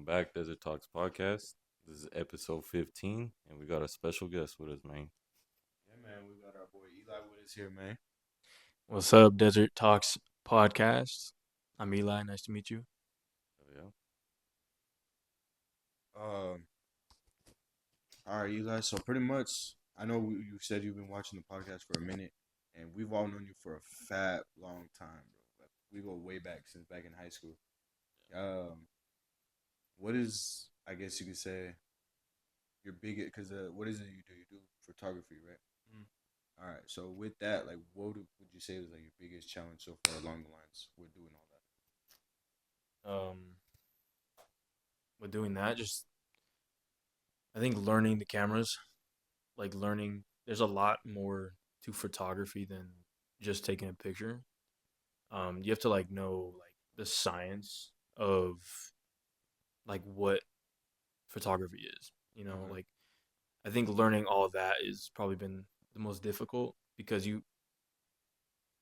Welcome back, Desert.Talks.Podcast. This is episode 15, and we got a special guest with us, man. Yeah, man, we got our boy Eli with us here, man. What's up, Desert Talks Podcast? I'm Eli. Nice to meet you. Oh, yeah. Um, all right, Eli. So pretty much, I know you said you've been watching the podcast for a minute, and we've all known you for a fat long time, bro. Like, we go way back since back in high school. Um, what is, I guess you could say, your biggest? Because what is it you do? You do photography, right? Mm. All right. So with that, like, would you say was like your biggest challenge so far along the lines with doing all Um, with doing that, just I think learning the cameras, like learning. There's a lot more to photography than just taking a picture. You have to like know like the science of like what photography is. that? Okay. Like I think learning all that is probably been the most difficult because you.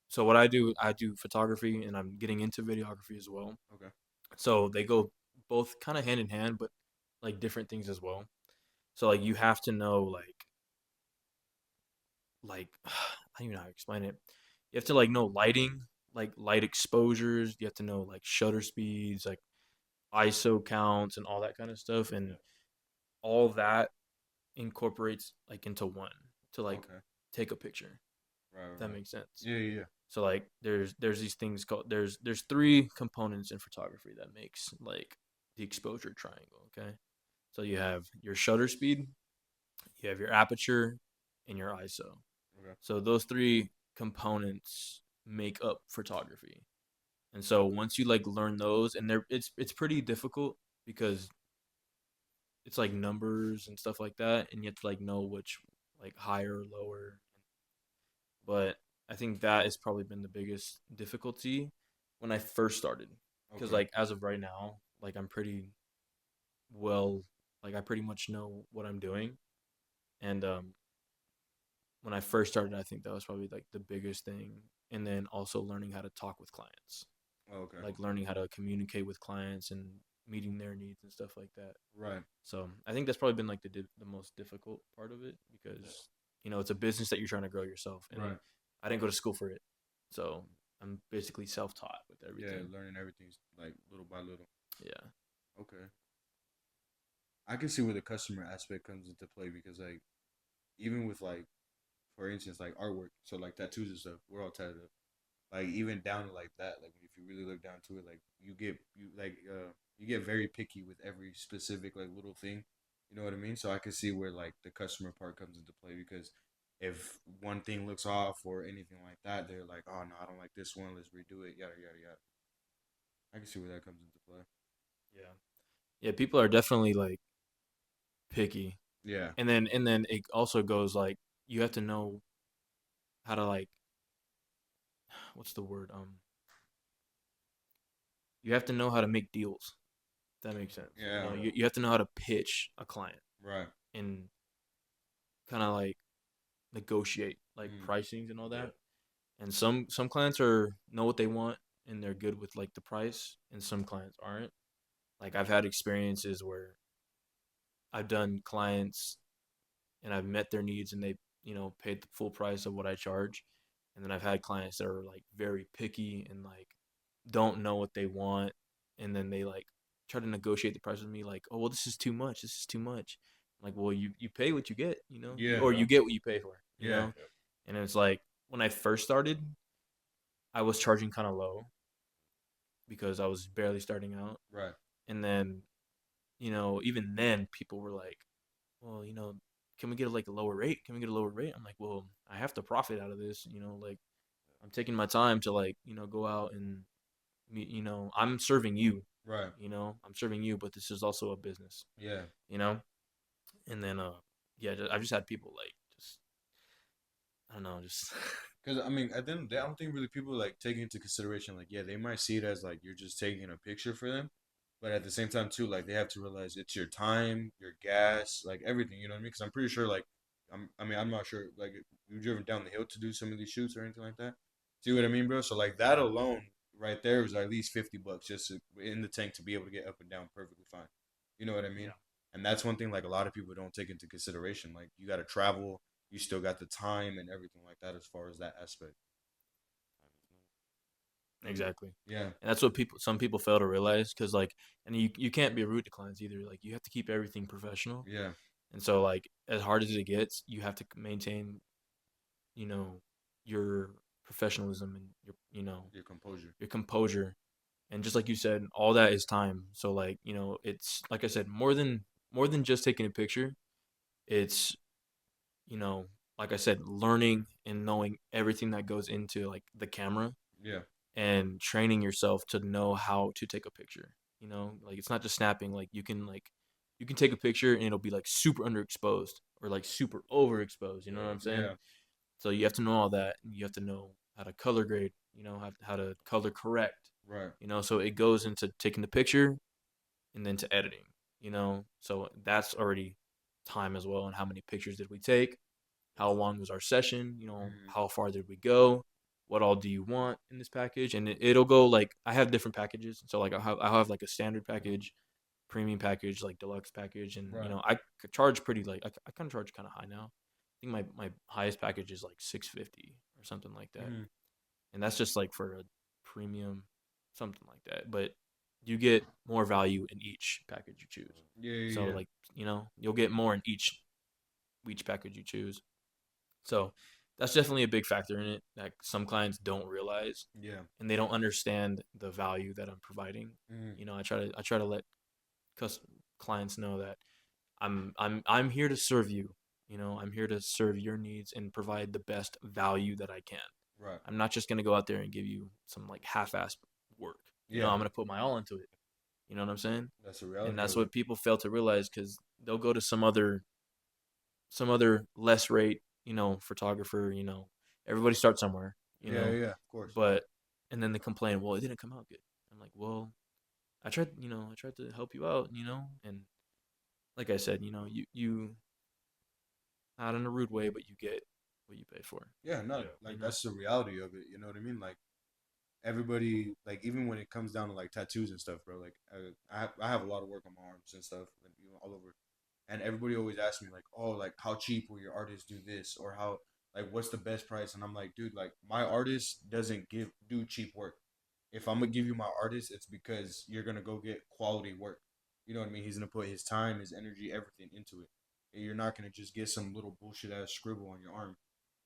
So what I do photography, and I'm getting into videography as well. Okay. So they go both kind of hand in hand, but like different things as well. So like you have to know like I don't even know how to explain it. You have to like know lighting, like light exposures. You have to know like shutter speeds, like ISO counts, and all that kind of stuff. And Yeah. all that incorporates like into one to like Okay. take a picture. Right. If that Right. makes sense. Yeah. Yeah. So like there's these things called there's three components in photography that makes like the exposure triangle. Okay. So you have your shutter speed, you have your aperture, and your ISO. Okay. So those three components make up photography. And so once you like learn those, and it's pretty difficult because it's like numbers and stuff like that, and you have to like know which like higher, lower. But I think that has probably been the biggest difficulty when I first started, because Okay. like as of right now, like I'm pretty well, like I pretty much know what I'm doing, and when I first started, I think that was probably like the biggest thing. And then also learning how to talk with clients, Okay. like learning how to communicate with clients and meeting their needs and stuff like that. Right. So I think that's probably been like the most difficult part of it because it's a business that you're trying to grow yourself, and Right. I didn't go to school for it, so I'm basically self taught with Yeah. everything. Learning everything like little by little. Yeah. Okay. I can see where the customer aspect comes into play because like even with like for instance like artwork, so like tattoos and stuff, we're all tatted up. Like even down to like that, like if you really look down to it, like you get very picky with every specific like little thing. You know what I mean? So I can see where like the customer part comes into play because if one thing looks off or anything like that, they're like, oh no, I don't like this one. Let's redo it. Yada yada yada. I can see where that comes into play. Yeah. Yeah. People are definitely like picky, Yeah. and then it also goes like you have to know how to like what's the word you have to know how to make deals. If that makes sense. Yeah. You have to know how to pitch a client Right. and kind of like negotiate like Mm. pricings and all Yeah. that. And some clients are know what they want and they're good with like the price, and some clients aren't. Like I've had experiences where I've done clients and I've met their needs and they paid the full price of what I charge. And then I've had clients that are like very picky and like don't know what they want, and then they like try to negotiate the price with me like, oh well, this is too much, this is too much. I'm like, well, you pay what you get, Yeah. or you get what you pay for, Yeah. and it's like when I first started, I was charging kind of low because I was barely starting out. Right. And then even then people were like, well, can we get like a lower rate, can we get a lower rate? I'm like, well, I have to profit out of this, like I'm taking my time to like go out and meet, I'm serving you, Right. I'm serving you, but this is also a business, Yeah. you know and then yeah, I've just had people like just I don't know, just Because I mean, at the end of the day, I don't think really people like take into consideration like, yeah, they might see it as like you're just taking a picture for them, but at the same time too, like they have to realize it's your time, your gas, like everything. You know what I mean? Because I'm pretty sure like I mean, I'm not sure like you've driven down the hill to do some of these shoots or anything like that. See what I mean, bro? So like that alone, right there, was at least $50 just in the tank to be able to get up and down perfectly fine. You know what I mean? Yeah. And that's one thing like a lot of people don't take into consideration. Like you got to travel, you still got the time and everything like that as far as that aspect. Exactly. Yeah, And that's what some people fail to realize because like, and you can't be rude to clients either. Like you have to keep everything professional. yeah, And so like as hard as it gets, you have to maintain, you know, your professionalism and your composure. your composure. And just like you said, all that is time. So like, it's like I said, more than just taking a picture. It's, you know, like I said, learning and knowing everything that goes into like the camera Yeah, and training yourself to know how to take a picture. Like it's not just snapping. Like you can take a picture and it'll be like super underexposed or like super overexposed. You know what I'm saying? yeah, So you have to know all that. And you have to know how to color grade. How to color correct. right. So it goes into taking the picture and then to editing. So that's already time as well. And how many pictures did we take? How long was our session? Hmm. How far did we go? What all do you want in this package? And it'll go like I have different packages. So like I'll have like a standard package, premium package, like deluxe package, and Right. I could charge pretty like I kind of charge kind of high now. I think my highest package is like 650 or something like that, Hmm. and that's just like for a premium, something like that. But you get more value in each package you choose. Yeah, So yeah, like you'll get more in each package you choose. So that's definitely a big factor in it that some clients don't realize yeah. and they don't understand the value that I'm providing. Yeah. Hmm. I try to let clients know that I'm here to serve you. I'm here to serve your needs and provide the best value that I can. Right. I'm not just gonna go out there and give you some like half-assed work. Yeah, I'm gonna put my all into it. You know what I'm saying? that's the And reality that's of it. what people fail to realize because they'll go to some other less rate, photographer. Everybody starts somewhere, Yeah, yeah, of course. but and then they complain, well, it didn't come out good. I'm like, well, I tried to help you out, and like I said, you not in a rude way, but you get what you pay for. Yeah, no, Yeah. like that's the reality of it. You know what I mean? Like everybody, like even when it comes down to like tattoos and stuff, bro. Like I have a lot of work on my arms and stuff, and all over. And everybody always asks me like, oh, like how cheap will your artist do this, or how like what's the best price? And I'm like, dude, like my artist doesn't do cheap work. If I'm gonna give you my artist, it's because you're gonna go get quality work. You know what I mean? He's gonna put his time, his energy, everything into it. And you're not gonna just get some little bullshit ass scribble on your arm.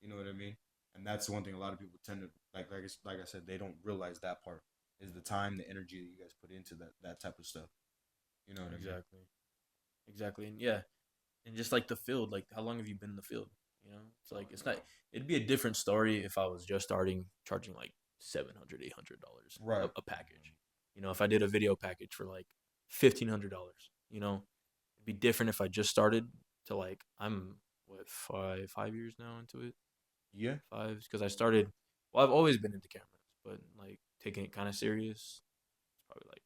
You know what I mean? And that's one thing a lot of people tend to like I said, they don't realize that part is the time, the energy that you guys put into that type of stuff. You know what I mean? Exactly. Exactly. And yeah, and just like the field, like how long have you been in the field? It's like it's not. It'd be a different story if I was just starting charging like $700, $800 Right. a package. If I did a video package for like $1,500. It'd be different if I just started to like I'm what 5 years now into it. Yeah. 5 because I started. Well, I've always been into cameras, but like taking it kind of serious, it's probably like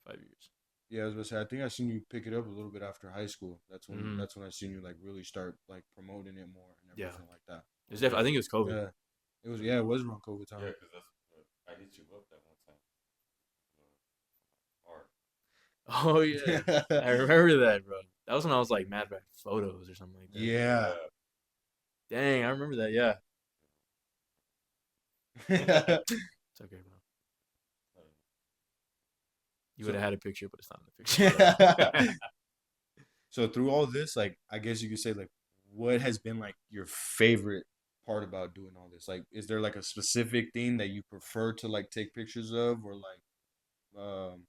5 years. Yeah, I was gonna say I think I seen you pick it up a little bit after high school. Mm-hmm. That's when I seen you like really start like promoting it more and Yeah, everything like that. I think it was COVID. Yeah. It was around COVID Yeah, time. because that's what I hit you up that one time. Art. Oh yeah, I remember that, bro. That was when I was like mad at photos or something like that. Yeah. Dang, I remember that. Yeah, Yeah. it's okay, bro. You would So have had a picture, but it's not in the picture. so through all this, like I guess you could say like what has been like your favorite part about doing all this? Like is there like a specific thing that you prefer to like take pictures of um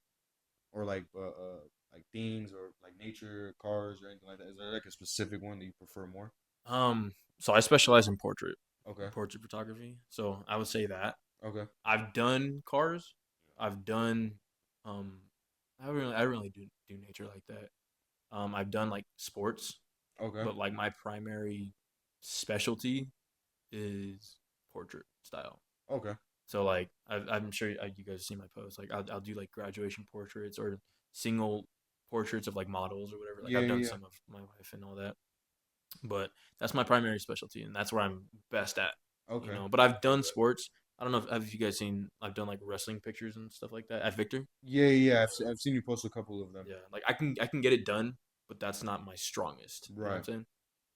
or like things or like nature, cars or anything like that? Is there like a specific one that you prefer more? So I specialize in Okay. portrait photography. So I would say that Okay. I've done cars. I've done, um, I really do nature like that. I've done like sports, Okay. but like my primary specialty is portrait style. Okay. So like I'm sure you guys see my posts. Like I'll do like graduation portraits or single portraits of like models or whatever. Like Yeah, I've done yeah, yeah. some of my wife and all that. But that's my primary specialty, and that's where I'm best at. Okay. But I've done That's it. sports. I don't know if have you guys seen. I've done like wrestling pictures and stuff like that at Victor. Yeah. I've seen you post a couple of them. Yeah, like I can get it done, but that's not my strongest. You know what I'm Right. saying?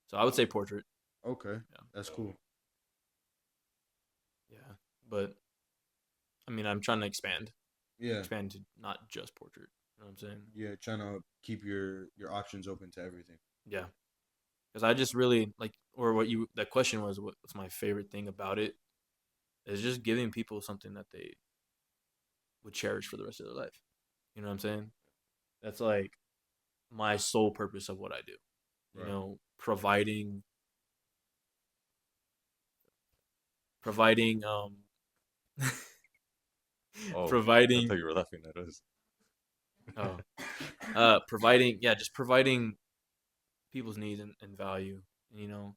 So I would say portrait. Okay. Yeah, That's cool. yeah. But I mean, I'm trying to Yeah. expand to not just portrait. You know what I'm saying? Yeah. Trying to keep your options open to everything. Yeah, because I just really like, or what you that question was, what's my favorite thing about it? Is just giving people something that they would cherish for the rest of their life. You know what I'm saying? That's like my sole purpose of what I do. You Right. know, providing Oh, I providing thought you were laughing at us. oh providing, yeah, just providing people's needs and value. You know,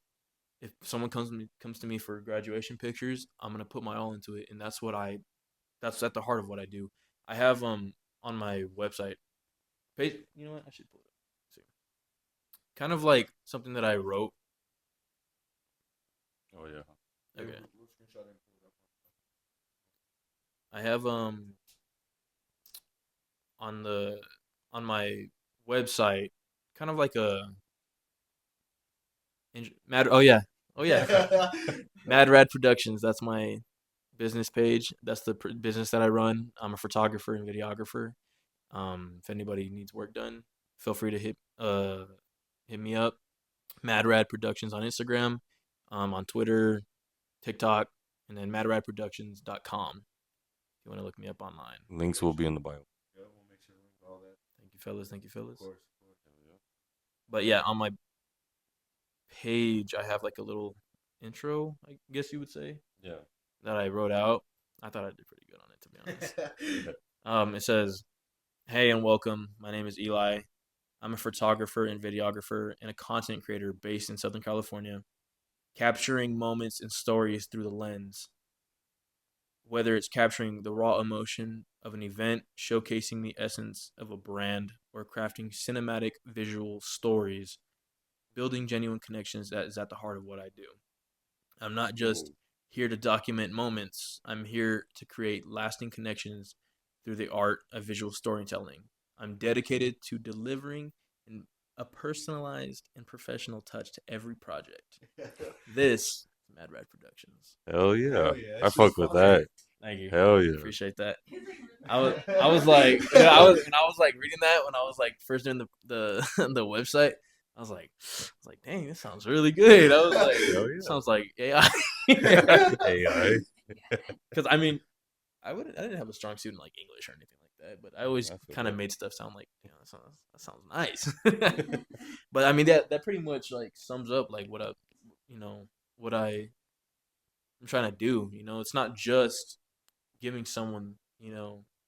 if someone comes to me for graduation pictures, I'm gonna put my all into it, and that's at the heart of what I do. I have on my website page. You know what? I should pull it up. See, kind of like something that I wrote. Oh yeah. Yeah, Okay, we'll screenshot and pull it up. I have on the on my website, kind of like a mad. Oh yeah, Mad Rad Productions. That's my business page. That's the business that I run. I'm a photographer and videographer. If anybody needs work done, feel free to hit me up. Mad Rad Productions on Instagram, on Twitter, TikTok, and then madradproductions.com if you want to look me up online. Links will be in the bio. Yeah, we'll make sure we link all that. Thank you, fellas. Thank you, Of fellas. course. But yeah, on my page, I have like a little intro, I guess you would say, Yeah. that I wrote out. I thought I did pretty good on it, to be honest. It says, "Hey and welcome. My name is Eli. I'm a photographer and videographer and a content creator based in Southern California, capturing moments and stories through the lens. Whether it's capturing the raw emotion of an event, showcasing the essence of a brand, or crafting cinematic visual stories, building genuine connections that is at the heart of what I do. I'm not just Whoa. here to document moments, I'm here to create lasting connections through the art of visual storytelling. I'm dedicated to delivering a personalized and professional touch to every project. This is Mad Rad Productions." Hell yeah. Hell yeah, that I shit's fuck with fire. that. Thank you. Hell yeah. Appreciate that. I was like, when I was like reading that, when I was like first doing the the website, I was like, dang, this sounds really good. I was like, Hell it yeah. sounds like AI. AI. Because I mean, I didn't have a strong suit in like English or anything like that, but I always I feel kind of that. made stuff sound like, that sounds nice. But I mean, that pretty much like sums up like what I'm trying to do. It's not just giving someone,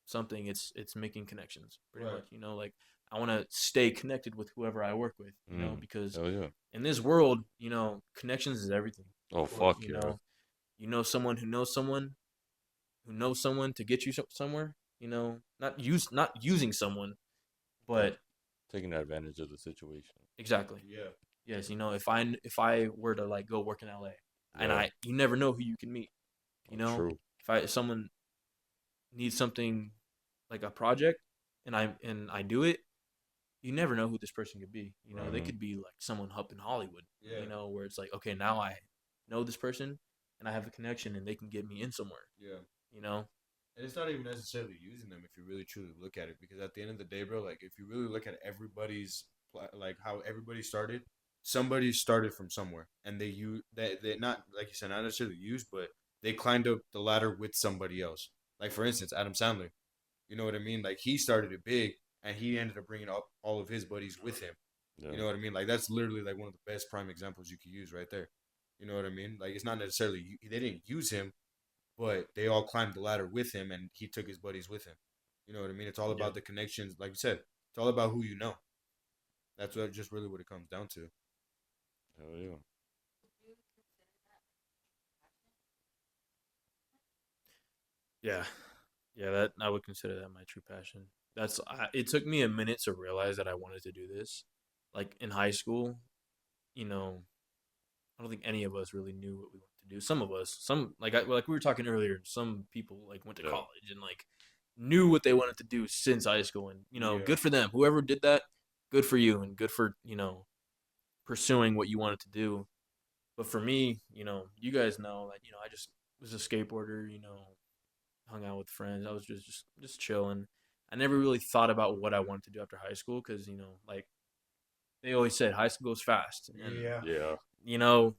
something. It's making connections pretty Right. much. Like I want to stay connected with whoever I work with. Because Hell yeah. in this world, connections is everything. Oh fuck yeah. Someone who knows someone who knows someone to get you somewhere. Not using someone, but Taking advantage of the situation. exactly. Yeah. Yes, if I were to like go work in LA, and Yeah. you never know who you can meet. True. If someone needs something like a project, and I do it, you never know who this person could be. They Mhm. could be like someone up in Hollywood. Yeah. Where it's like, okay, now I know this person and I have a connection and they can get me in somewhere. Yeah. You know? And it's not even necessarily using them if you really truly look at it, because at the end of the day, bro, like if you really look at everybody's like how everybody started, somebody started from somewhere, and they not, like you said, not necessarily used, but they climbed up the ladder with somebody else. Like for instance, Adam Sandler, you know what I mean? Like he started it big, and he ended up bringing up all of his buddies with him. Yeah. You know what I mean? Like that's literally like one of the best prime examples you could use right there. You know what I mean? Like it's not necessarily they didn't use him, but they all climbed the ladder with him, and he took his buddies with him. You know what I mean? It's all Yeah. about the connections, like you said. It's all about who you know. That's just really what it comes down to. Hell yeah. Yeah. Yeah, that I would consider that my true passion. It took me a minute to realize that I wanted to do this. Like in high school, I don't think any of us really knew what we wanted to do. Some of us, like we were talking earlier, some people like went to Yeah. college and like knew what they wanted to do since high school, and Yeah. good for them. Whoever did that, good for you, and good for pursuing what you wanted to do. But for me, you guys know that I just was a skateboarder. Hung out with friends. I was just chilling. I never really thought about what I wanted to do after high school because like they always said high school goes fast, and Yeah. Yeah.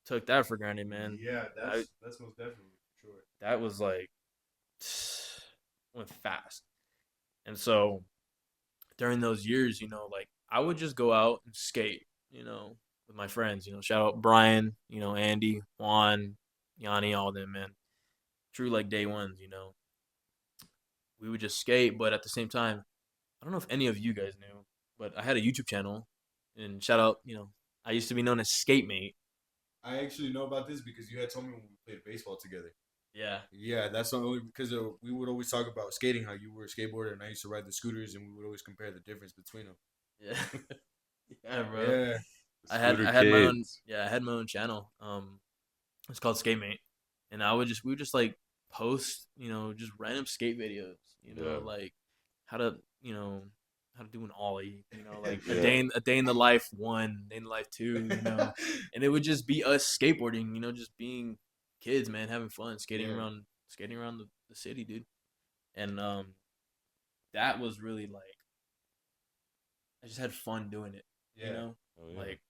took that for granted, man. Yeah, I, that's most definitely for sure. that was like went fast, and so during those years, like I would just go out and skate, with my friends. Shout out Brian, Andy, Juan, Yanni, all them, man. True like day ones, we would just skate, but at the same time, I don't know if any of you guys knew, but I had a YouTube channel, and shout out, I used to be known as Skate Mate. I actually know about this because you had told me when we played baseball together. Yeah, Yeah, that's not only because we would always talk about skating, how you were a skateboarder and I used to ride the scooters, and we would always compare the difference between them. yeah, yeah, bro. Yeah, Scooter I had my own kids. I had my own channel. It's called Skate Mate, and we would just like post, just random skate videos, Yeah. like how to, how to do an ollie, like Yeah. a day in the life one, day in the life two, and it would just be us skateboarding, just being kids, man, having fun, Yeah. skating around the city, dude. And that was really like I just had fun doing it, Yeah. Oh yeah. like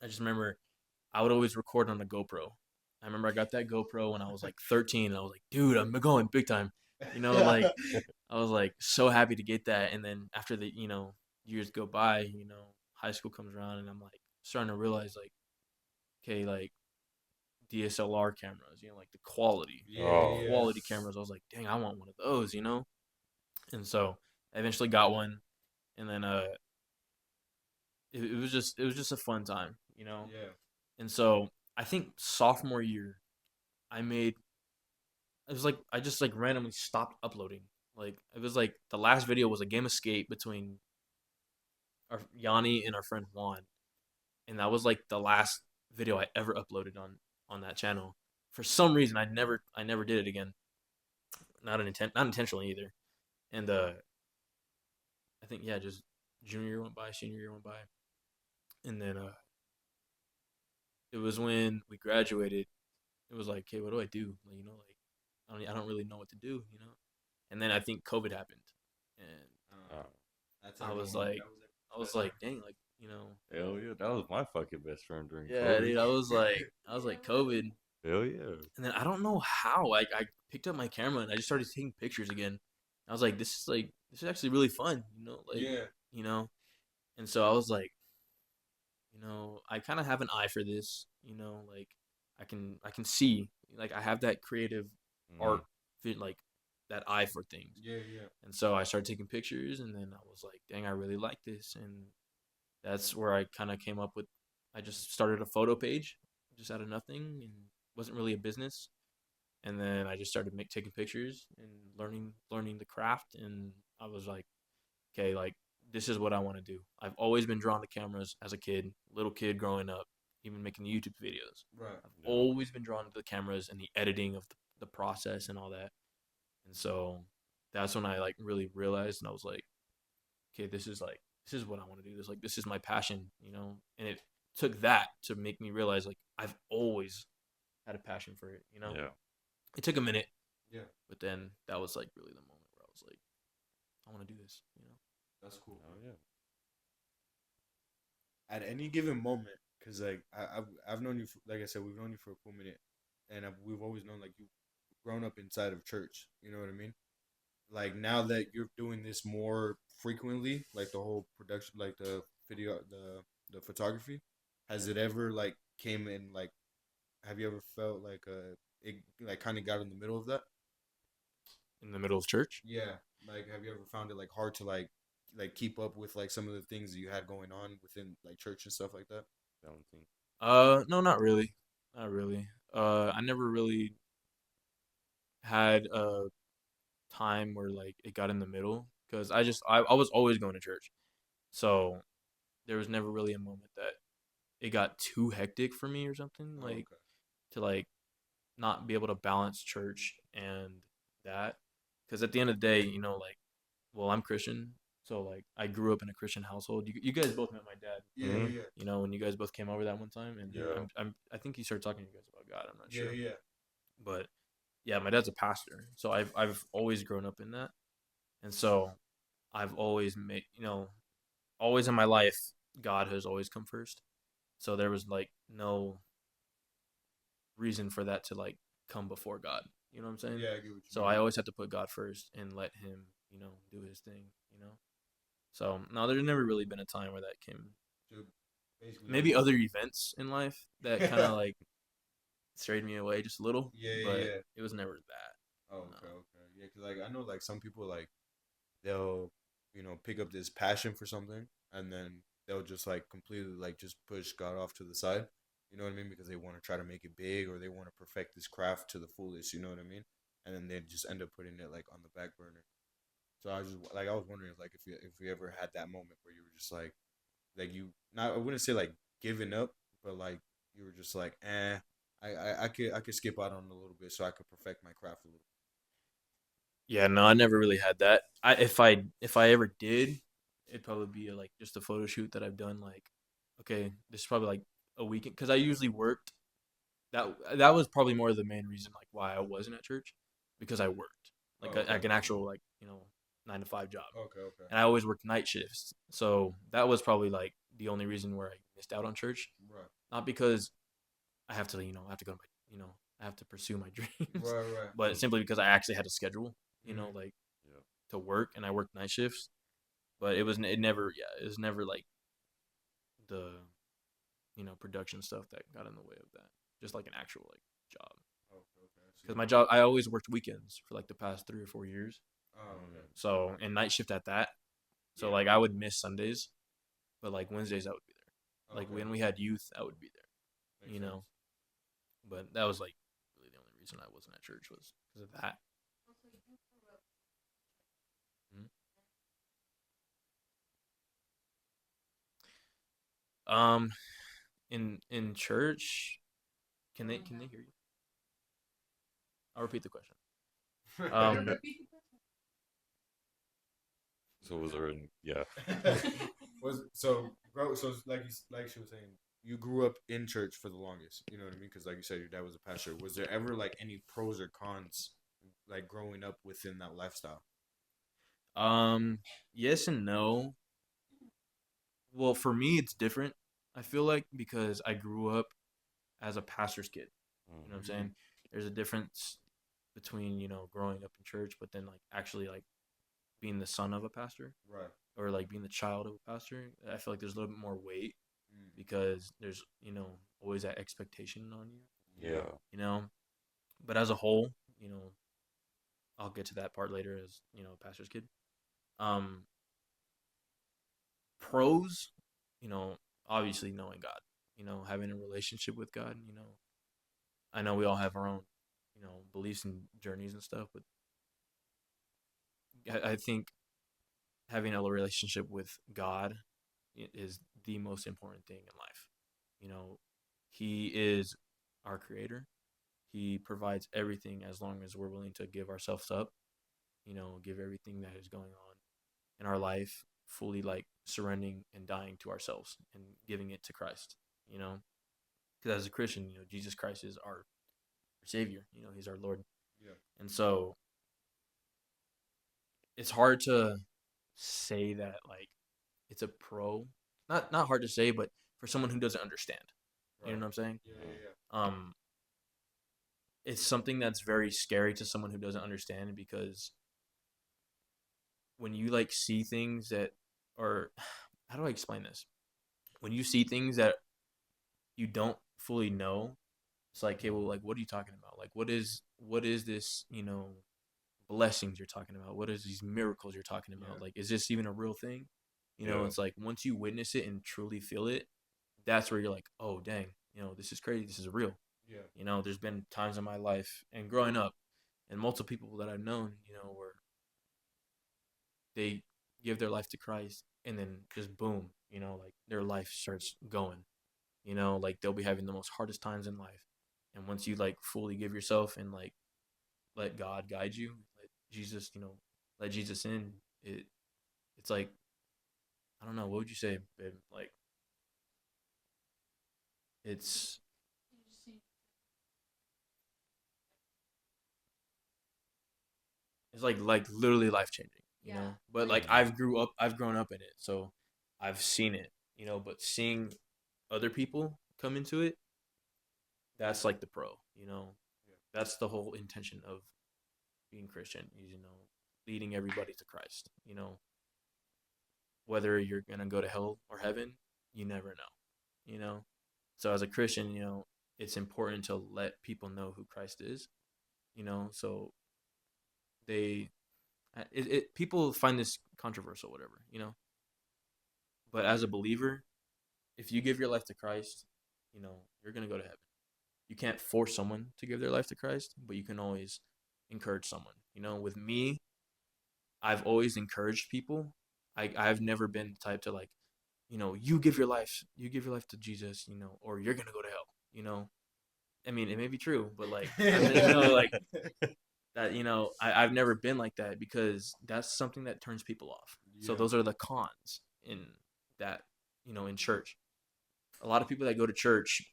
I just remember I would always record on a GoPro. I remember I got that GoPro when I was like 13, and I was like, dude, I'm going big time. Like I was like so happy to get that. And then after the, years go by, high school comes around, and I'm like starting to realize like, okay, like DSLR cameras, like the quality, Oh. quality cameras. I was like, dang, I want one of those. And so I eventually got one, and then it was just a fun time. Yeah. And so I think sophomore year, I made it was like I just like randomly stopped uploading. Like it was like the last video was a game of skate between our Yanni and our friend Juan, and that was like the last video I ever uploaded on that channel. For some reason, I never did it again. Not intentionally either. And I think yeah, just junior year went by, senior year went by, and then it was when we graduated. It was like, okay, what do I do? Like, I don't really know what to do. And then I think COVID happened, and Oh. That's I our was moment. like, dang, like, Hell yeah. That was my fucking best friend during yeah, COVID. dude. I was like COVID, Hell yeah. and then I don't know how I picked up my camera and I just started taking pictures again. I was like, this is actually really fun, like, Yeah. you know. And so I was like, I kind of have an eye for this, like I can see, like I have that creative art fit, like that eye for things. Yeah. Yeah. And so I started taking pictures, and then I was like, dang, I really like this. And that's where I kind of came up with, I just started a photo page just out of nothing, and wasn't really a business. And then I just started taking pictures and learning the craft. And I was like, okay, like this is what I want to do. I've always been drawn to cameras as a kid, little kid growing up, even making YouTube videos. Right. I've Yeah. always been drawn to the cameras and the editing of the process and all that. And so that's when I like really realized, and I was like, okay, this is what I want to do. This is my passion. And it took that to make me realize like I've always had a passion for it. Yeah. It took a minute, Yeah. but then that was like really the moment where I was like, I want to do this. That's cool. Oh yeah. At any given moment, because like I've known you for, like I said, we've known you for a cool minute, and we've always known like you've grown up inside of church. You know what I mean? Like now that you're doing this more frequently, like the whole production, like the video, the photography, has it ever like came in like? Have you ever felt like it like kind of got in the middle of that? In the middle of church. Yeah. Like, have you ever found it like hard to like keep up with like some of the things that you had going on within like church and stuff like that? Valentine. No, not really, not really. I never really had a time where like it got in the middle because I was always going to church, so there was never really a moment that it got too hectic for me or something Oh, like okay. to like not be able to balance church and that, because at the end of the day, like, well, I'm Christian, so like I grew up in a Christian household. You guys both met my dad. Yeah, Mhm. yeah, When you guys both came over that one time, and Yeah. I think he started talking to you guys about God. I'm not yeah, sure, yeah. but yeah, my dad's a pastor, so I've always grown up in that, and so I've always made always in my life, God has always come first. So there was like no reason for that to like come before God. You know what I'm saying? Yeah, I get what you So mean. I always had to put God first and let him, do his thing. So no, there's never really been a time where that came. So basically, Maybe other events in life that kind of like strayed me away just a little, yeah, but yeah. it was never that. Oh, No. okay, okay. Yeah, because like I know like some people like they'll pick up this passion for something and then they'll just like completely like just push God off to the side. You know what I mean? Because they want to try to make it big or they want to perfect this craft to the fullest. You know what I mean? And then they just end up putting it like on the back burner. So I was wondering like if you ever had that moment where you were just like you not I wouldn't say like giving up, but like you were just like I could skip out on a little bit so I could perfect my craft a little. Yeah, no, I never really had that. If I ever did, it'd probably be like just a photo shoot that I've done. Like, okay, this is probably like a weekend because I usually worked. That was probably more of the main reason like why I wasn't at church, because I worked Oh, like okay. an actual like 9 to 5 job, Okay, okay. and I always worked night shifts. So that was probably like the only reason where I missed out on church. Right. Not because I have to I have to go to I have to pursue my dreams, Right, right. but simply because I actually had a schedule. Mhm. Like Yeah. to work, and I worked night shifts. But it was never like the production stuff that got in the way of that. Just like an actual like job. Okay, okay. I Because see. my job, I always worked weekends for like the past 3 or 4 years. Oh, okay. So and night shift at that. So Yeah. like I would miss Sundays, but like Wednesdays I would be there. Like Okay. when we had youth, I would be there. Makes sense. But that was like really the only reason I wasn't at church was because of that. Mhm. Um, in church, can they hear you? I'll repeat the question. Um, So was there? Yeah. was so bro? So like she was saying, you grew up in church for the longest. You know what I mean? Because like you said, your dad was a pastor. Was there ever like any pros or cons, like growing up within that lifestyle? yes and no. Well, for me, it's different. I feel like because I grew up as a pastor's kid. You know what I'm Mm-hmm. Mhm. saying? There's a difference between growing up in church, but then like actually like being the son of a pastor, Right. or like being the child of a pastor. I feel like there's a little bit more weight Mm. because there's always that expectation on you. Yeah. Yeah. You know, but as a whole, I'll get to that part later as a pastor's kid. Um, pros, you know, obviously knowing God, having a relationship with God. I know we all have our own, beliefs and journeys and stuff, but I think having a relationship with God is the most important thing in life. You know, He is our creator. He provides everything as long as we're willing to give ourselves up, give everything that is going on in our life, fully like surrendering and dying to ourselves and giving it to Christ, you know? Because as a Christian, Jesus Christ is our Savior, He's our Lord. Yeah. And so it's hard to say that like it's a pro. Not hard to say, but for someone who doesn't understand. You Right. know what I'm saying? Yeah. Yeah. Um, it's something that's very scary to someone who doesn't understand, because when you like see things that, or how do I explain this? When you see things that you don't fully know, it's like, okay, well, like, what are you talking about? Like, what is this, blessings you're talking about? What is these miracles you're talking Yeah. about? Like, is this even a real thing? Yeah. It's like once you witness it and truly feel it, that's where you're like, oh, dang, this is crazy. This is real. Yeah. There's been times in my life and growing up, and multiple people that I've known, where they give their life to Christ, and then just boom, like their life starts going. Like they'll be having the most hardest times in life, And once you like fully give yourself and like let God guide you, let Jesus, let Jesus in, it's like, I don't know, what would you say, babe? Like it's it's like literally life changing, But like Mhm. I've grown up in it, so I've seen it, But seeing other people come into it, that's like the pro, That's the whole intention of being Christian, is leading everybody to Christ, Whether you're gonna go to hell or heaven, you never know, So as a Christian, it's important to let people know who Christ is, So they people find this controversial, whatever, But as a believer, if you give your life to Christ, you're gonna go to heaven. You can't force someone to give their life to Christ, but you can always encourage someone. With me, I've always encouraged people. I've never been the type to like, you give your life to Jesus, or you're gonna go to hell. I mean, it may be true, but like, like that. I've never been like that because that's something that turns people off. So Yeah. those are the cons in that, in church. A lot of people that go to church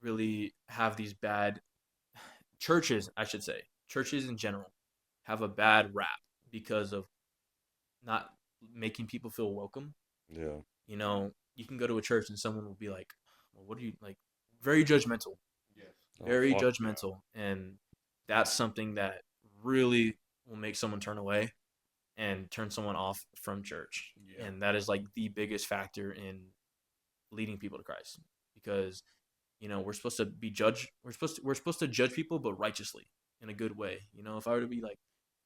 really have these bad churches, I should say. Churches in general have a bad rap because of not making people feel welcome. Yeah. You can go to a church and someone will be like, well, what are you like? Very judgmental, Yes. Oh very fuck. judgmental. And that's something that really will make someone turn away and turn someone off from church. Yeah. And that is like the biggest factor in leading people to Christ, because we're supposed to be judged. We're supposed to judge people, but righteously, in a good way. If I were to be like,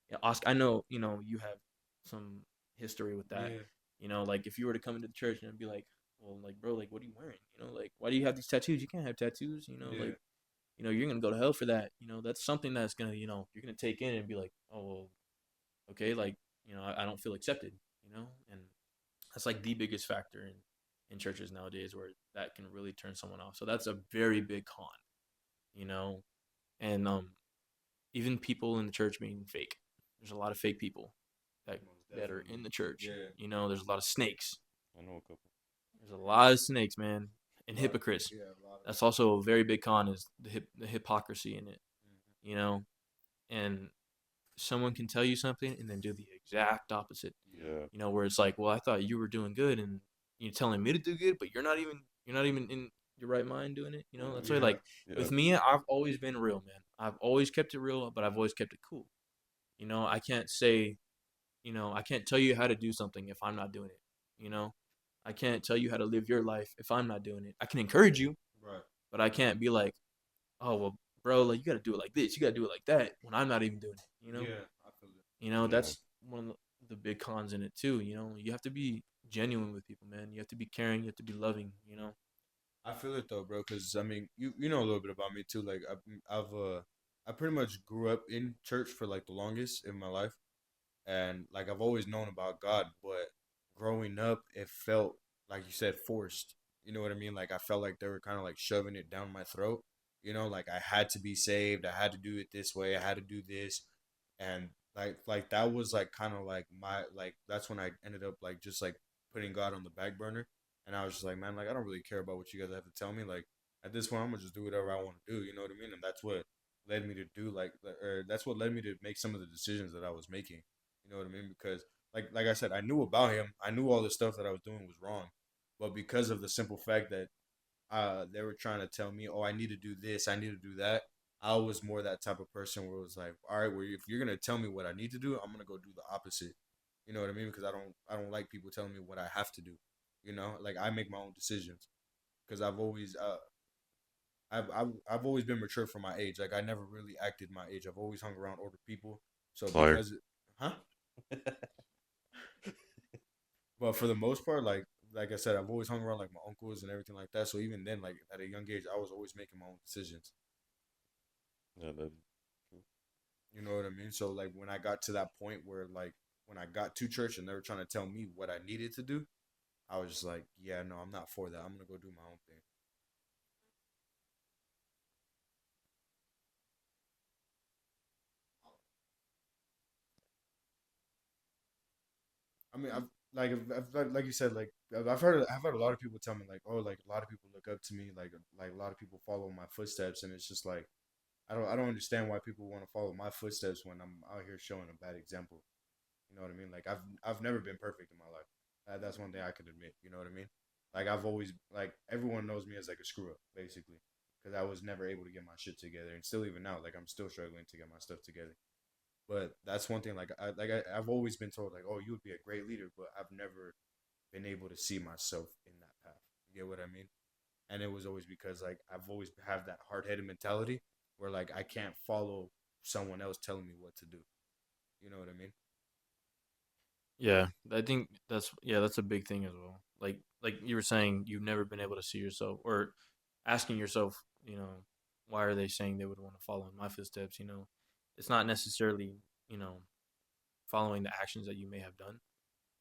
yeah, Oscar, I know you have some history with that. Yeah. Like if you were to come into the church and be like, well, like bro, like what are you wearing? Like why do you have these tattoos? You can't have tattoos. Yeah. Like you're gonna go to hell for that. That's something that's gonna you're gonna take in and be like, oh well, okay, like I don't feel accepted. And that's like the biggest factor in churches nowadays, where that can really turn someone off. So that's a very big con, you know, and even people in the church being fake. There's a lot of fake people that Most that are definitely. in the church. Yeah. There's a lot of snakes. I know a couple. There's a lot of snakes, man, and A lot of, hypocrites. yeah, a lot of. That's also a very big con, is the hypocrisy in it. Mhm. You know, and someone can tell you something and then do the exact opposite. Yeah. Yeah. Where it's like, well, I thought you were doing good, and you're telling me to do good, but you're not even in your right mind doing it. That's why, Yeah. like, Yeah. with me, I've always been real, man. I've always kept it real, but I've always kept it cool. I can't say, I can't tell you how to do something if I'm not doing it. You know, I can't tell you how to live your life if I'm not doing it. I can encourage you, Right. but I can't be like, oh well, bro, like you got to do it like this, you got to do it like that when I'm not even doing it. Yeah. I feel it. Yeah. That's one of the big cons in it too. You have to be genuine with people, man. You have to be caring. You have to be loving. I feel it though, bro. Because I mean, you know a little bit about me too. Like I pretty much grew up in church for like the longest in my life, and like I've always known about God, but growing up, it felt like you said forced. You know what I mean? Like I felt like they were kind of like shoving it down my throat. Like I had to be saved. I had to do it this way. I had to do this, and like that was like kind of like my like that's when I ended up like just like putting God on the back burner, and I was just like, man, like I don't really care about what you guys have to tell me. Like at this point, I'm gonna just do whatever I want to do. You know what I mean? And that's what led me to do or that's what led me to make some of the decisions that I was making. You know what I mean? Because like I said, I knew about him. I knew all the stuff that I was doing was wrong, but because of the simple fact that they were trying to tell me, oh, I need to do this, I need to do that. I was more that type of person where it was like, all right, well, if you're gonna tell me what I need to do, I'm gonna go do the opposite. You know what I mean? Because I don't like people telling me what I have to do. Like I make my own decisions because I've always been mature for my age. Like I never really acted my age. I've always hung around older people. So Liar. huh? But for the most part, like I said, I've always hung around like my uncles and everything like that. So even then, like at a young age, I was always making my own decisions. Yeah, that's true. You know what I mean? So like when I got to that point where like when I got to church and they were trying to tell me what I needed to do, I was just like, yeah, no, I'm not for that. I'm gonna go do my own thing. I mean, like you said, like I've heard a lot of people tell me like, oh, like a lot of people look up to me, like a lot of people follow my footsteps, and it's just like I don't understand why people want to follow my footsteps when I'm out here showing a bad example. You know what I mean? Like I've never been perfect in my life. That's one thing I can admit. You know what I mean? Like I've always like everyone knows me as like a screw up basically because I was never able to get my shit together, and still even now, like I'm still struggling to get my stuff together. But that's one thing. I've always been told like, oh, you would be a great leader, but I've never been able to see myself in that path. You get what I mean? And it was always because like I've always have that hard headed mentality where like I can't follow someone else telling me what to do. You know what I mean? Yeah, I think that's a big thing as well. Like you were saying, you've never been able to see yourself, or asking yourself, why are they saying they would want to follow in my footsteps? It's not necessarily, you know, following the actions that you may have done,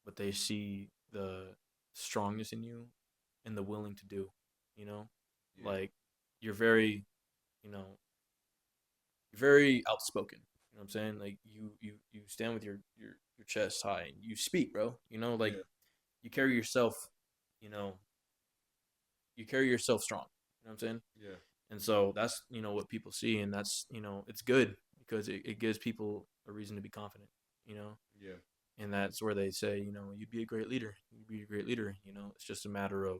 but they see the strongness in you and the willing to do, you know? Yeah, Like you're very, you know, you're very outspoken. You know what I'm saying? Like you stand with your chest high and you speak, bro. Like yeah, you carry yourself, you know, you carry yourself strong. You know what I'm saying? yeah, And so that's, what people see, and that's, it's good because it gives people a reason to be confident, you know? yeah, And that's where they say, you'd be a great leader. You'd be a great leader. It's just a matter of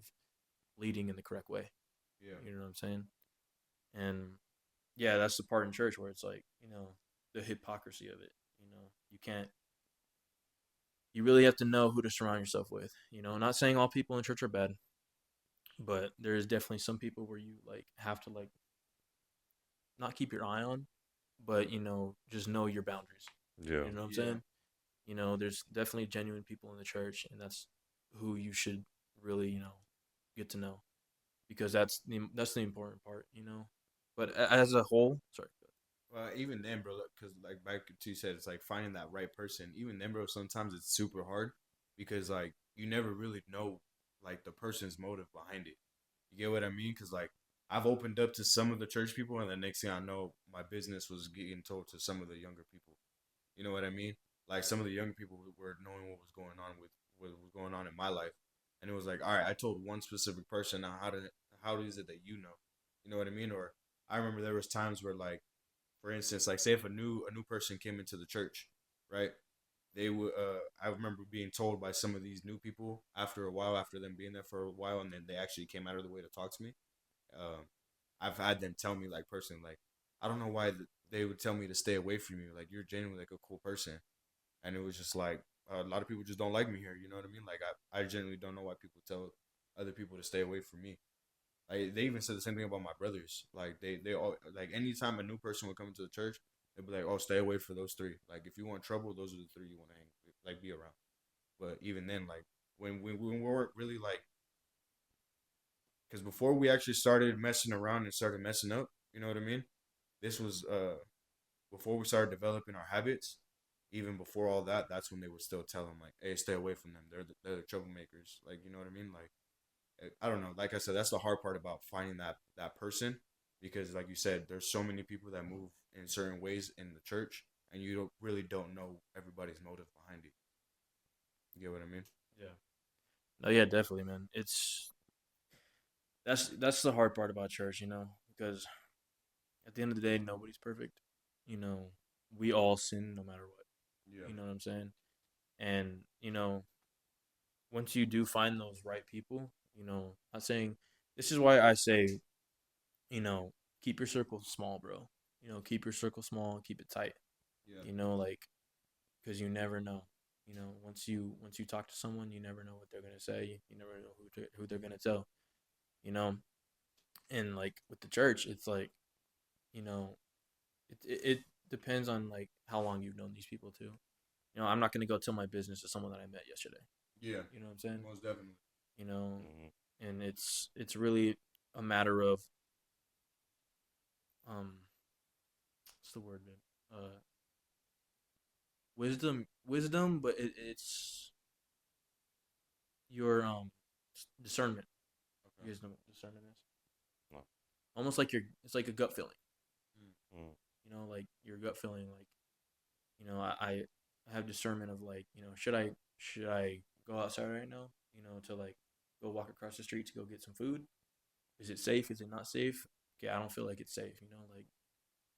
leading in the correct way. yeah, You know what I'm saying? And yeah, that's the part in church where it's like, the hypocrisy of it. You can't, you really have to know who to surround yourself with. Not saying all people in church are bad, but there's definitely some people where you like have to like not keep your eye on, but just know your boundaries. Yeah. You know what I'm yeah, saying? There's definitely genuine people in the church, and that's who you should really, get to know, because that's the important part. But as a whole, sorry. Well, even then, bro, because like back to you said, it's like finding that right person. Even then, bro, sometimes it's super hard because like you never really know like the person's motive behind it. You get what I mean? Because like I've opened up to some of the church people, and the next thing I know, my business was getting told to some of the younger people. You know what I mean? Like some of the young people were knowing what was going on with what was going on in my life, and it was like, all right, I told one specific person now how is it that you know what I mean? Or I remember there was times where like, for instance, like say if a new person came into the church, right? They would I remember being told by some of these new people after a while, after them being there for a while, and then they actually came out of the way to talk to me. Um, I've had them tell me like personally, like I don't know why they would tell me to stay away from you. Like you're genuinely like a cool person, and it was just like a lot of people just don't like me here. You know what I mean? Like I genuinely don't know why people tell other people to stay away from me. Like they even said the same thing about my brothers. Like they all like anytime a new person would come into the church, they'd be like, "Oh, stay away for those three. Like if you want trouble, those are the three you want to hang like be around." But even then, like when we weren't really like, because before we actually started messing around and started messing up, you know what I mean? This was before we started developing our habits. Even before all that, that's when they would still tell them like, "Hey, stay away from them. They're the troublemakers." Like you know what I mean? Like I don't know. Like I said, that's the hard part about finding that person because, like you said, there's so many people that move in certain ways in the church, and you don't know everybody's motive behind it. You get what I mean? Yeah. No, yeah, definitely, man. That's the hard part about church, because at the end of the day, nobody's perfect. You know, we all sin no matter what. Yeah, You know what I'm saying? And once you do find those right people, I'm saying this is why I say, you know, keep your circle small, bro. Keep your circle small, keep it tight. yeah, Like because you never know. Once you talk to someone, you never know what they're gonna say. You never know who they're gonna tell. You know, and like with the church, it's like you know, it depends on like how long you've known these people too. I'm not gonna go tell my business to someone that I met yesterday. yeah. You know what I'm saying? Most definitely. You know, Hmm. and it's really a matter of what's the word, man? Wisdom, but it's your discernment. Okay. You guys know what discernment is? No. Almost like it's like a gut feeling. Mm. Mm. Like your gut feeling. Like I have discernment of like should I should I go outside right now? To like go walk across the street to go get some food? Is it safe? Is it not safe? Okay, I don't feel like it's safe. Like,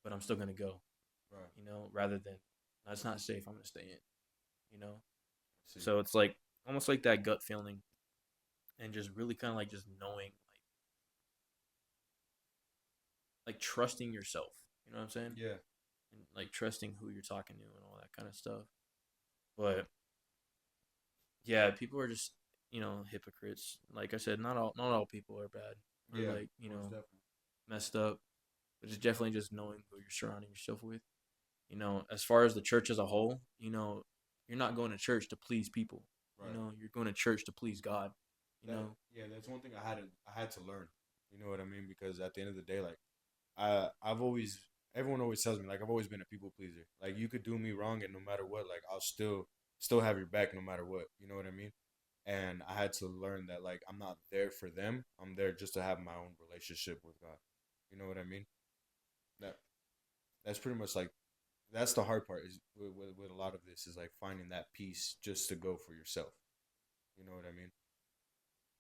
but I'm still gonna go. Right. Rather than no, it's not safe. I'm gonna stay in. You know. See. So it's like almost like that gut feeling, and just really kind of like just knowing, like trusting yourself. You know what I'm saying? Yeah. And like trusting who you're talking to and all that kind of stuff. But yeah, people are just hypocrites. Like I said, not all people are bad or Yeah. like Most definitely. messed up. But it's definitely just knowing who you're surrounding yourself with. As far as the church as a whole, you're not going to church to please people. Right. You're going to church to please God. Yeah, that's one thing I had to learn. You know what I mean? Because at the end of the day, like I've always everyone always tells me like I've always been a people pleaser. Like you could do me wrong and no matter what, like I'll still have your back no matter what. You know what I mean? And I had to learn that like I'm not there for them. I'm there just to have my own relationship with God. You know what I mean? That that's pretty much like that's the hard part is with a lot of this is like finding that peace just to go for yourself. You know what I mean?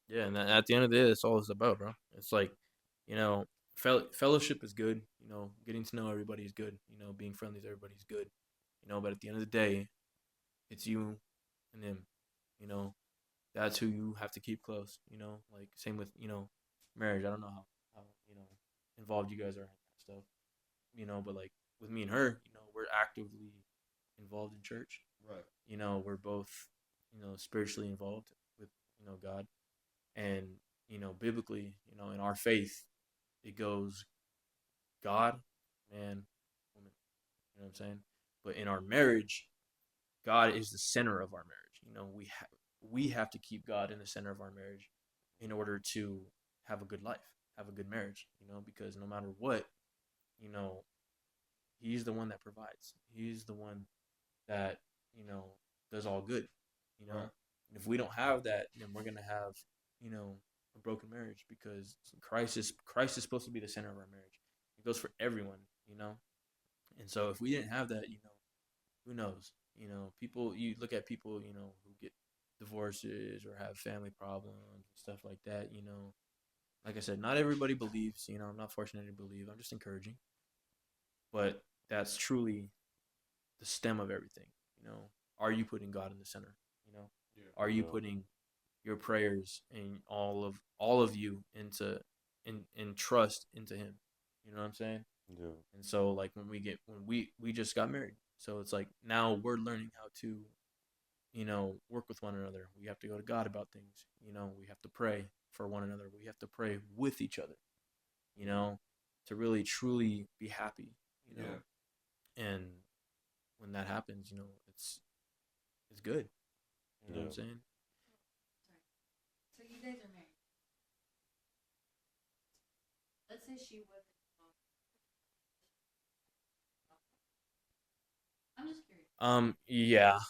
Yeah, and at the end of the day, that's all it's about, bro. It's like, fellowship is good. Getting to know everybody is good. Being friendly to everybody is good. But at the end of the day, it's you and them. You know, that's who you have to keep close. Like same with marriage. I don't know how involved you guys are in that stuff. But like with me and her, we're actively involved in church. Right. We're both spiritually involved with God. And, biblically, in our faith, it goes God, man, woman. You know what I'm saying? But in our marriage, God is the center of our marriage. We have to keep God in the center of our marriage in order to have a good life, have a good marriage, because no matter what, you know, he's the one that provides. He's the one that, does all good, Right. And if we don't have that, then we're gonna have, a broken marriage because Christ is supposed to be the center of our marriage. It goes for everyone. And so if we didn't have that, who knows? People you look at people, who get divorces or have family problems and stuff like that. Like I said, not everybody believes. I'm not forcing anybody to believe. I'm just encouraging. But that's truly the stem of everything. Are you putting God in the center? Yeah. Are you Yeah. putting your prayers and all of you in trust into Him? You know what I'm saying? Yeah. And so like when we just got married, so it's like now we're learning how to work with one another. We have to go to God about things. We have to pray for one another. We have to pray with each other. To really truly be happy. And when that happens, it's good. You know what I'm Yeah. saying? So you guys are married. Let's say she wasn't involved. I'm just curious.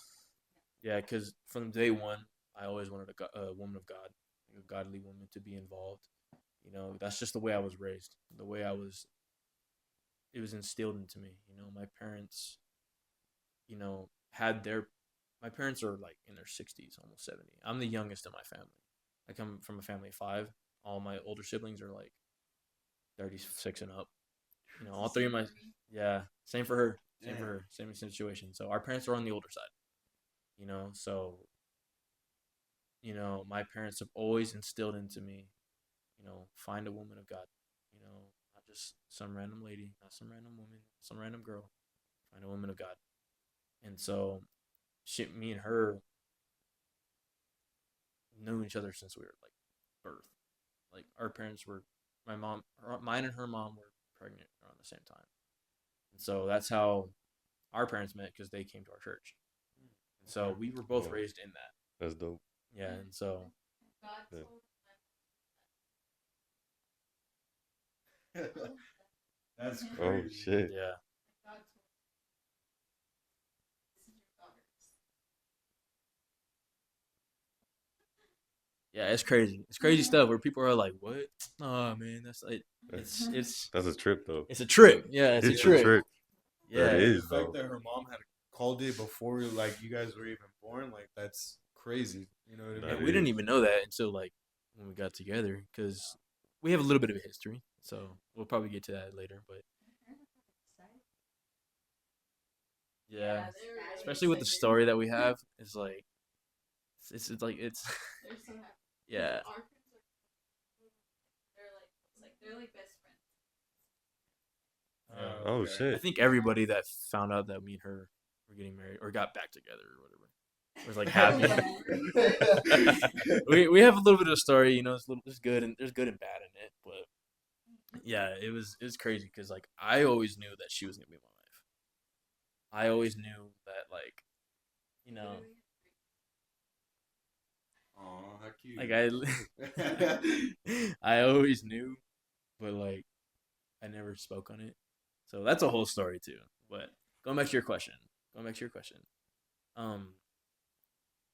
Yeah, because from day one, I always wanted a woman of God, like a godly woman, to be involved. That's just the way I was raised. It was instilled into me. My parents, had my parents are like in their 60s, almost 70. I'm the youngest in my family. I come from a family of 5. All my older siblings are like 36 and up. All three of my yeah, same for her, same for Damn. her, same situation. So our parents are on the older side. So my parents have always instilled into me, find a woman of God. Not just some random lady, not some random woman, some random girl. Find a woman of God. And so, me and her knew each other since we were like birth. Like our parents were, mine and her mom were pregnant around the same time. And so that's how our parents met because they came to our church. And so we were both Yeah. raised in that. That's dope. Yeah, and so God Yeah. told That's Oh, Oh crazy. shit. yeah, God told this is your daughters. yeah, it's crazy. It's crazy stuff where people are like, "What? Oh man, that's like That's a trip though. it's a trick. Yeah, it's a It's a trick. trick. That Yeah, The is fact though. that her mom had called it before like you guys were even born. Like that's crazy. You know what I That mean? And we didn't is. even know that until like when we got together because we have a little bit of a history. So we'll probably get to that later. But yeah, especially with the story that we have, it's like it's like it's They're so happy. yeah. Our friends are. They're like it's like they're like best friends. Oh Okay. I shit. think everybody that found out that me and her were getting married or got back together or whatever was like happy. we have a little bit of a story, you know. There's good and bad in it, but yeah, it was crazy because like I always knew that she was gonna be my wife. I always knew that like you know Aw, how cute. like I always knew, but like I never spoke on it. So that's a whole story too. But going back to your question, um,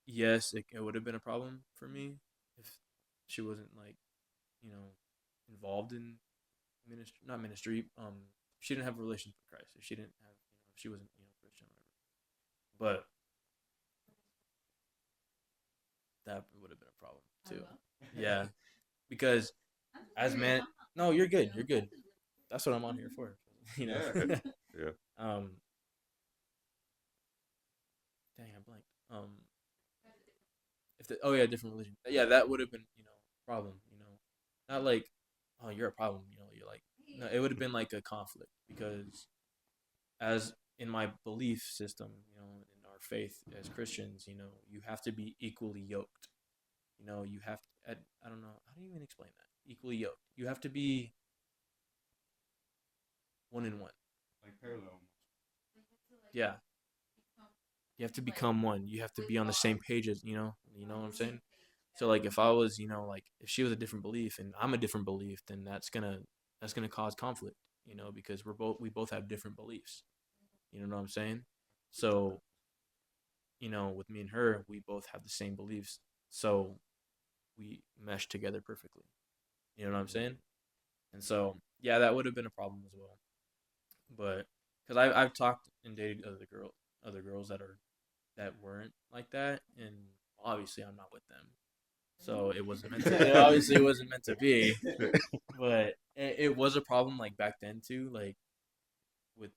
yes, it would have been a problem for me if she wasn't like you know involved in ministry, not ministry. She didn't have a relationship with Christ. If she didn't have, if she wasn't, Christian or whatever. But that would have been a problem too. Yeah, because as man, no, you're good. You're good. That's what I'm on here for. You know. Yeah. Yeah. Dang, I blanked. If the oh yeah, different religion. Yeah, that would have been problem. Not like oh you're a problem. You're like no, it would have been like a conflict because as in my belief system, in our faith as Christians, you have to be equally yoked. You have to, I don't know how do you even explain that equally yoked. You have to be one in one. Like parallel. Yeah, you have to become one. You have to be on the same page as You know what I'm saying? So like if I was, like if she was a different belief and I'm a different belief, then that's gonna cause conflict, because we both have different beliefs. You know what I'm saying? So, with me and her, we both have the same beliefs. So we mesh together perfectly. You know what I'm saying? And so, yeah, that would have been a problem as well. But because I've talked and dated other girls that weren't like that, and obviously I'm not with them. So it wasn't meant to. It obviously wasn't meant to be, but it was a problem like back then too. Like with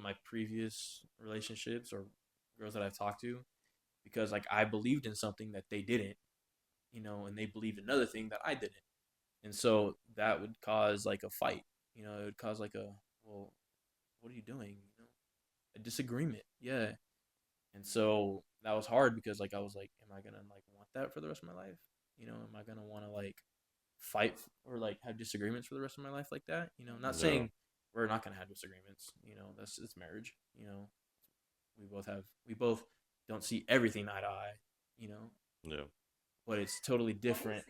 my previous relationships or girls that I've talked to, because like I believed in something that they didn't, and they believed another thing that I didn't, and so that would cause like a fight. It would cause like a well, what are you doing? A disagreement. Yeah, and so that was hard because like I was like, am I gonna like want that for the rest of my life? Am I gonna want to like fight or like have disagreements for the rest of my life like that? Not Yeah. saying we're not gonna have disagreements. That's it's marriage. We both don't see everything eye to eye. Yeah. But it's totally different.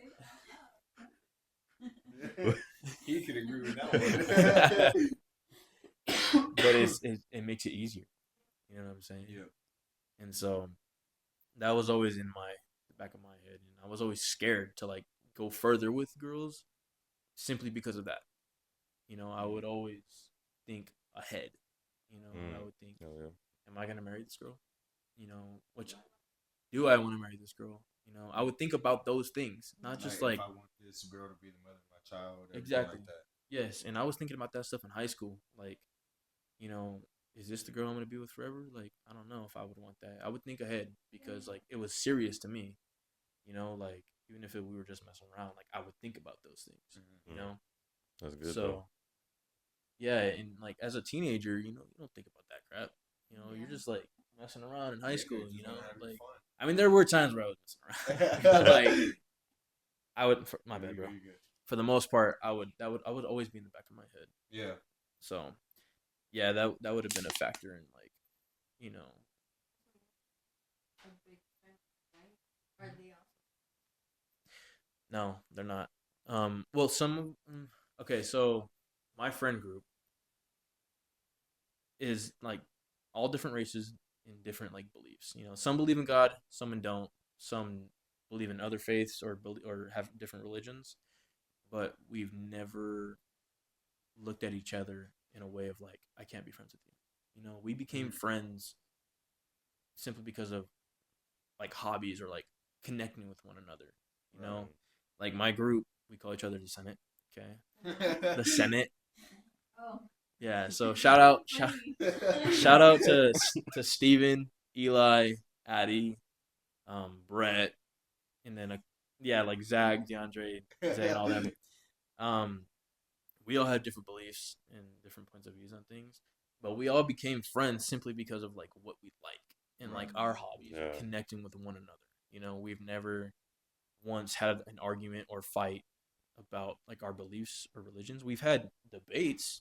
He could agree with that one. But it makes it easier. You know what I'm saying? Yeah. And so that was always in the back of my head, and I was always scared to like go further with girls, simply because of that. I would always think ahead. I would think, Oh, yeah. am I gonna marry this girl? Which do I want to marry this girl? I would think about those things, not just like if I want this girl to be the mother of my child, exactly. like that. Yes, and I was thinking about that stuff in high school. Like, is this the girl I'm gonna be with forever? Like, I don't know if I would want that. I would think ahead because like it was serious to me. Like even if we were just messing around, like I would think about those things. Mm-hmm. That's good So though. yeah, and like as a teenager, you don't think about that crap. You're just like messing around in high school. Like I mean, there were times where I was messing around. Like I would, my bad, bro. For the most part, I would always be in the back of my head. Yeah. So yeah, that would have been a factor in like, A big friend, right? Are they also? no, they're not. Well, okay, so my friend group is like all different races and different like beliefs. Some believe in God, some don't. Some believe in other faiths or have different religions, but we've never looked at each other in a way of like I can't be friends with you. We became friends simply because of like hobbies or like connecting with one another. You know, like my group, we call each other the Senate. Okay, the Senate. Oh. Yeah. So shout out to Steven, Eli, Addie, Brett, and then yeah, like Zach, DeAndre, Zay, and all them. Um, we all had different beliefs and different points of views on things, but we all became friends simply because of like what we like and like our hobbies, Yeah. connecting with one another. You know, we've never once had an argument or fight about like our beliefs or religions. We've had debates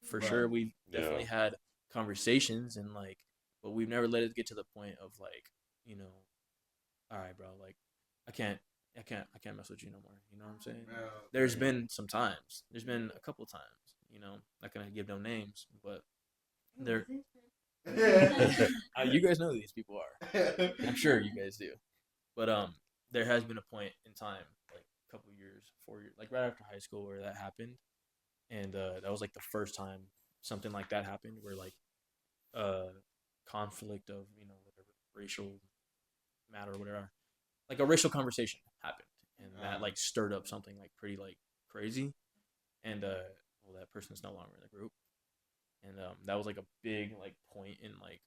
for Right. sure. We've Yeah. definitely had conversations and like, but we've never let it get to the point of like, you know, all right, bro, like I can't mess with you no more. You know what I'm saying? There's been some times. There's been a couple times. You know, not gonna give no names, but there. You guys know who these people are. I'm sure you guys do. But there has been a point in time, like a couple years, 4 years, like right after high school, where that happened, and that was like the first time something like that happened, where like conflict of whatever racial matter or whatever, like a racial conversation happened, and that like stirred up something like pretty like crazy, and well, that person's no longer in the group, and that was like a big like point in like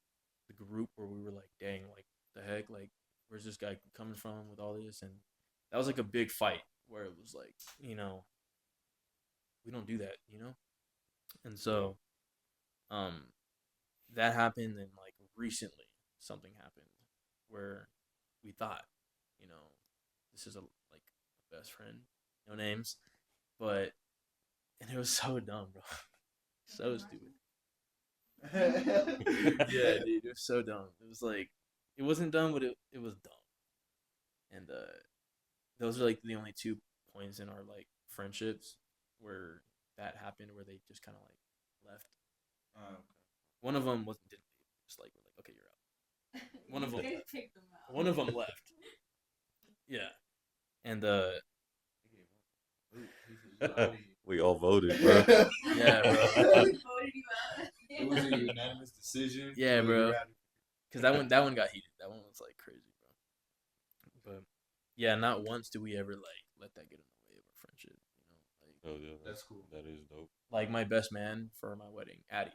the group where we were like, dang, like the heck, like where's this guy coming from with all this, and that was like a big fight where it was like, we don't do that, and so that happened, and like recently something happened where we thought, this is a like a best friend, no names, but and it was so dumb, bro, so stupid. Yeah, dude, it was so dumb. It was like it wasn't dumb, but it was dumb, and those are like the only 2 points in our like friendships where that happened, where they just kind of like left. Okay. One of them didn't leave. Just like we're like, okay, you're out. One of them You guys left. picked them out. One of them left. Yeah, and We all voted, bro. yeah, bro. We voted you out. It was a unanimous decision. Yeah, but bro. you had- Because that one got heated. That one was like crazy, bro. But yeah, not once do we ever like let that get in the way of our friendship. Like Oh, yeah, That's cool. That is dope. like my best man for my wedding, Addie.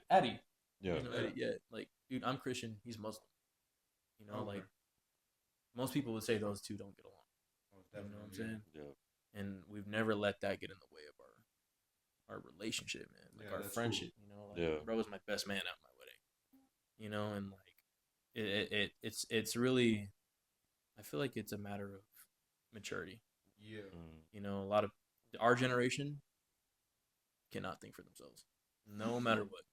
Yeah. You know Eddie? Yeah, like dude, I'm Christian, he's Muslim. Okay. Like most people would say those two don't get along. Most You know what I'm definitely, saying? Yeah. And we've never let that get in the way of our relationship, man. Like Yeah, our that's friendship. Like Yeah. bro was my best man at my wedding. And like it's really, I feel like it's a matter of maturity. Yeah. A lot of our generation cannot think for themselves, no matter what.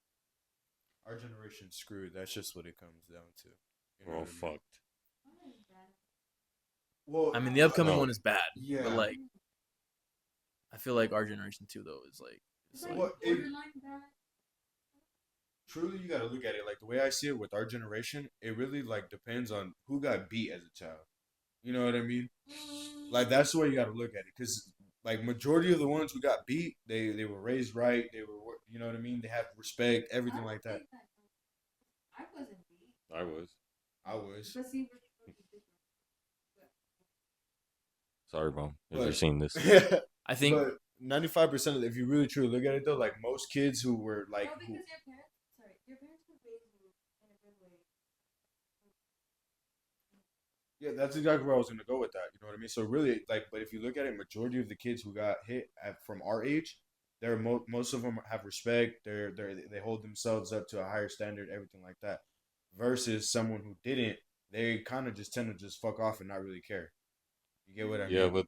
Our generation's screwed. That's just what it comes down to. You know We're all what I mean? fucked. Well, I mean, the upcoming No. one is bad, Yeah. but like, I feel like our generation too, though, is like, it's like Well, truly, you got to look at it like the way I see it with our generation. It really like depends on who got beat as a child. You know what I mean? Like that's the way you got to look at it, because like majority of the ones who got beat, they were raised right. They were, you know what I mean? They have respect, everything like that. I wasn't beat. I was. I was. But see, Sorry, mom. If But- you're seeing this. I think But 95% of, if you really truly look at it though, like most kids who were like, no, who, because your parents would raise you in a good way. yeah, that's exactly where I was gonna go with that. You know what I mean? So really, like, but if you look at it, majority of the kids who got hit from our age, they're most of them have respect. They hold themselves up to a higher standard, everything like that. Versus someone who didn't, they kind of just tend to just fuck off and not really care. You get what I mean? Yeah, but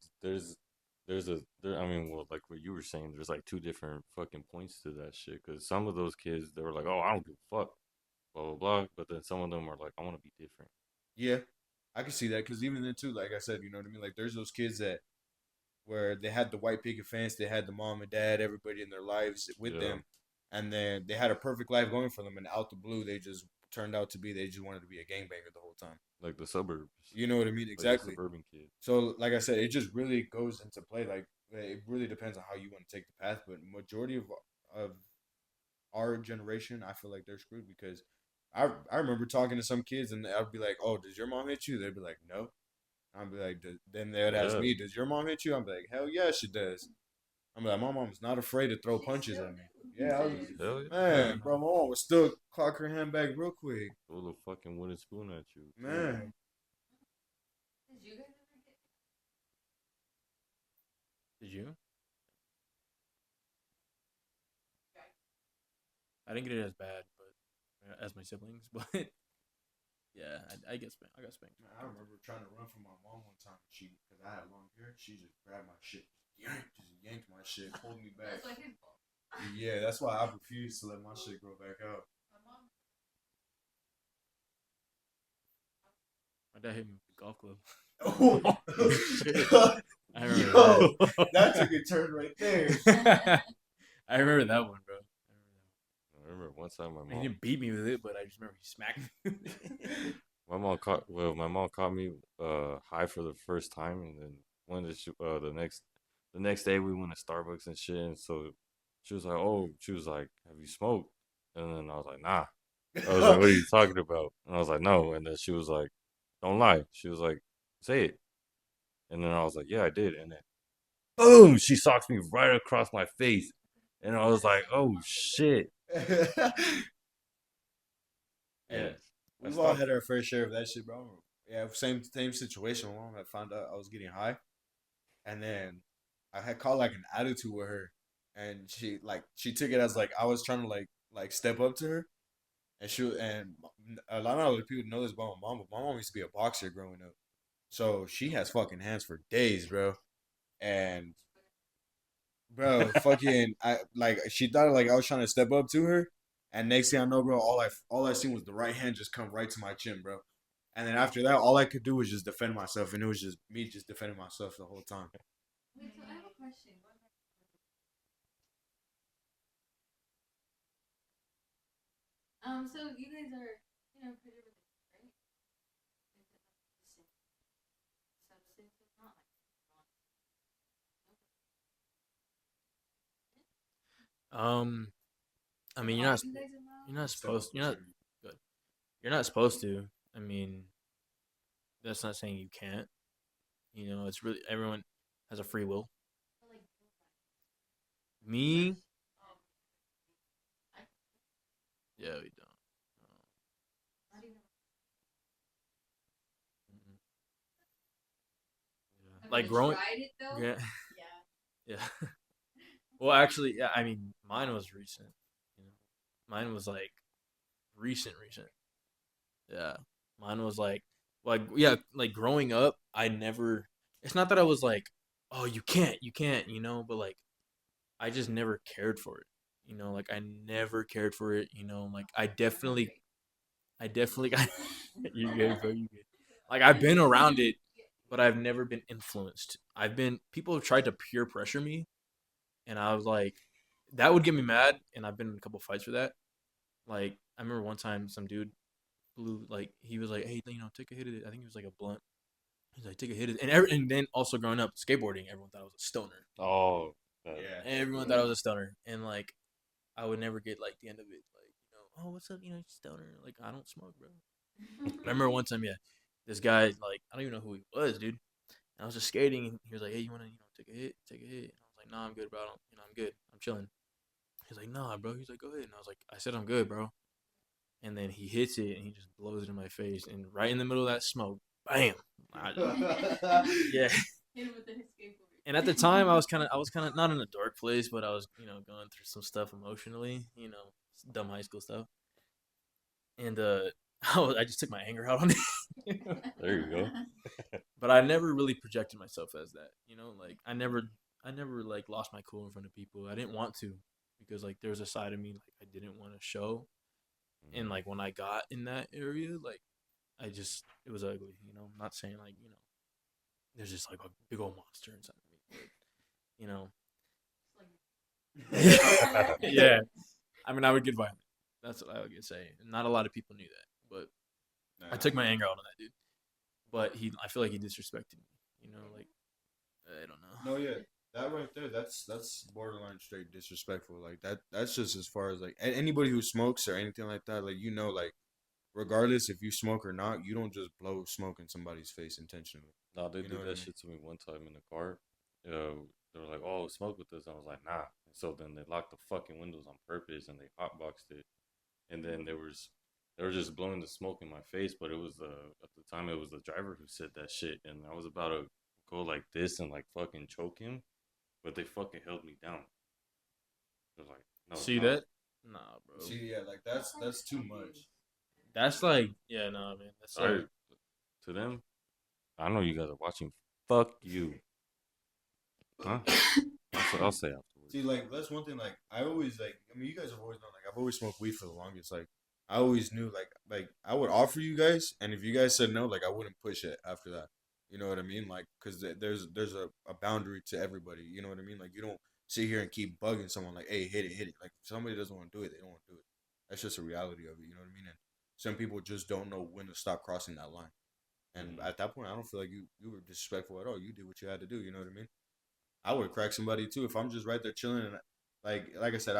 I mean, well, like what you were saying, there's like 2 different fucking points to that shit. Because some of those kids, they were like, oh, I don't give a fuck, blah, blah, blah. But then some of them are like, I want to be different. Yeah, I can see that, because even then too, like I said, you know what I mean? Like there's those kids that where they had the white picket fence, they had the mom and dad, everybody in their lives with Yeah. them, and then they had a perfect life going for them, and out the blue, they just turned out to be, they just wanted to be a gangbanger the whole time. Like the suburbs. You know what I mean? Like the Exactly. suburban kid. So, like I said, it just really goes into play. Like it really depends on how you want to take the path, but majority of our generation, I feel like they're screwed, because I remember talking to some kids and I'd be like, "Oh, does your mom hit you?" They'd be like, "No." I'd be like, then they'd ask Yeah. me, "Does your mom hit you?" I'd be like, "Hell yeah, she does." I'm like, "My mom's not afraid to throw punches at me." Yeah, I was, Hell yeah. man, bro, my mom would still clock her hand back real quick. Throw the fucking wooden spoon at you. Too. Man, Did you guys ever get? Did you? I didn't get it as bad, but as my siblings. But yeah, I get spanked. I got spanked. man, I remember trying to run from my mom one time. Because I had long hair, she just grabbed my shit, yanked my shit, pulled me back. That's like his fault. Yeah, that's why I refused to let my shit grow back out. My mom. My dad hit me with a golf club. Oh, Shit. I remember yo, that. that took a turn right there. I remember that one, bro. I remember one time my He mom. didn't beat me with it, but I just remember he smacked me. My mom caught me high for the first time, and then the next day we went to Starbucks and shit, and so she was like, "Have you smoked?" And then I was like, "Nah." I was like, "What are you talking about?" And I was like, "No." And then she was like, "Don't lie." She was like, "Say it." And then I was like, "Yeah, I did." And then boom, she socks me right across my face, and I was like, "Oh shit!" Yeah. And I We've all stopped. had our fair share of that shit, bro. Yeah, same situation. My mom had found out I was getting high, and then I had caught like an attitude with her, and she took it as like I was trying to like step up to her, and a lot of other people know this about my mom, but my mom used to be a boxer growing up, so she has fucking hands for days, bro. And bro, fucking, I like she thought like I was trying to step up to her, and next thing I know, bro, all I seen was the right hand just come right to my chin, bro. And then after that, all I could do was just defend myself, and it was just me just defending myself the whole time. Wait, so I have a question. So you guys are, pretty religious, right? Is it like the same substance? It's not like Um, I mean, are you guys allowed? you're not Step up supposed. You're not closer. good. You're not supposed to. I mean, that's not saying you can't. It's really everyone has a free will. Like, Me, um, I yeah, we don't. not even. Mm-mm. Yeah. Have Like you growing. tried it though? Yeah, Yeah. yeah. Well, actually, yeah. I mean, mine was recent. You know, mine was like recent. Yeah, mine was like yeah, like growing up, I never. It's not that I was like, oh, you can't, but like I just never cared for it. Like I never cared for it. Like I definitely got you good, bro. You good. Like I've been around it, but I've never been influenced. People have tried to peer pressure me, and I was like, that would get me mad, and I've been in a couple fights for that. Like I remember one time some dude blew like he was like, hey, take a hit of it. I think it was like a blunt. He's like, take a hit of it, and then also growing up skateboarding, everyone thought I was a stoner. Oh, Yeah. Everyone thought I was a stoner, and like I would never get like the end of it, like oh what's up, stoner. Like I don't smoke, bro. But I remember one time, yeah, this guy like I don't even know who he was, dude. And I was just skating, and he was like, hey, you wanna take a hit, take a hit. And I was like, nah, I'm good, bro. I don't, I'm good, I'm chilling. He's like, nah, bro. He's like, go ahead. And I said I'm good, bro. And then he hits it, and he just blows it in my face, and right in the middle of that smoke, bam. Yeah. Hit him with the skateboard. And at the time, I was kind of not in a dark place, but I was, going through some stuff emotionally, dumb high school stuff. And I just took my anger out on it. there you go. But I never really projected myself as that, like I never like lost my cool in front of people. I didn't want to because like there was a side of me like I didn't want to show. And like when I got in that area, like it was ugly, I'm not saying like, there's just like a big old monster inside of me. But, you know, yeah. I mean, I would get violent. That's what I would say. Not a lot of people knew that, but I took my anger out on that dude. But I feel like he disrespected me. Like I don't know. No, yeah, that right there, that's borderline straight disrespectful. Like that's just as far as like anybody who smokes or anything like that. Like like regardless if you smoke or not, you don't just blow smoke in somebody's face intentionally. No, they You know did what I that mean? shit to me one time in the car. They were like, "Oh, smoke with us." I was like, "Nah." And so then they locked the fucking windows on purpose and they hotboxed it. And then they were just blowing the smoke in my face. But it was at the time it was the driver who said that shit, and I was about to go like this and like fucking choke him, but they fucking held me down. It was like, no, See no, that? Nah, bro. See, yeah, like that's too much. That's like, yeah, nah, man. That's sorry to them. I know you guys are watching. Fuck you, huh? I'll say afterwards. See, like that's one thing. Like I always like. I mean, you guys have always known. Like I've always smoked weed for the longest. Like I always knew. Like I would offer you guys, and if you guys said no, like I wouldn't push it after that. You know what I mean? Like because there's a boundary to everybody. You know what I mean? Like you don't sit here and keep bugging someone like, hey, hit it, hit it. Like if somebody doesn't want to do it, they don't want to do it. That's just a reality of it. You know what I mean? And some people just don't know when to stop crossing that line. And Mhm. at that point, I don't feel like you were disrespectful at all. You did what you had to do. You know what I mean? I would crack somebody too if I'm just right there chilling and like I said,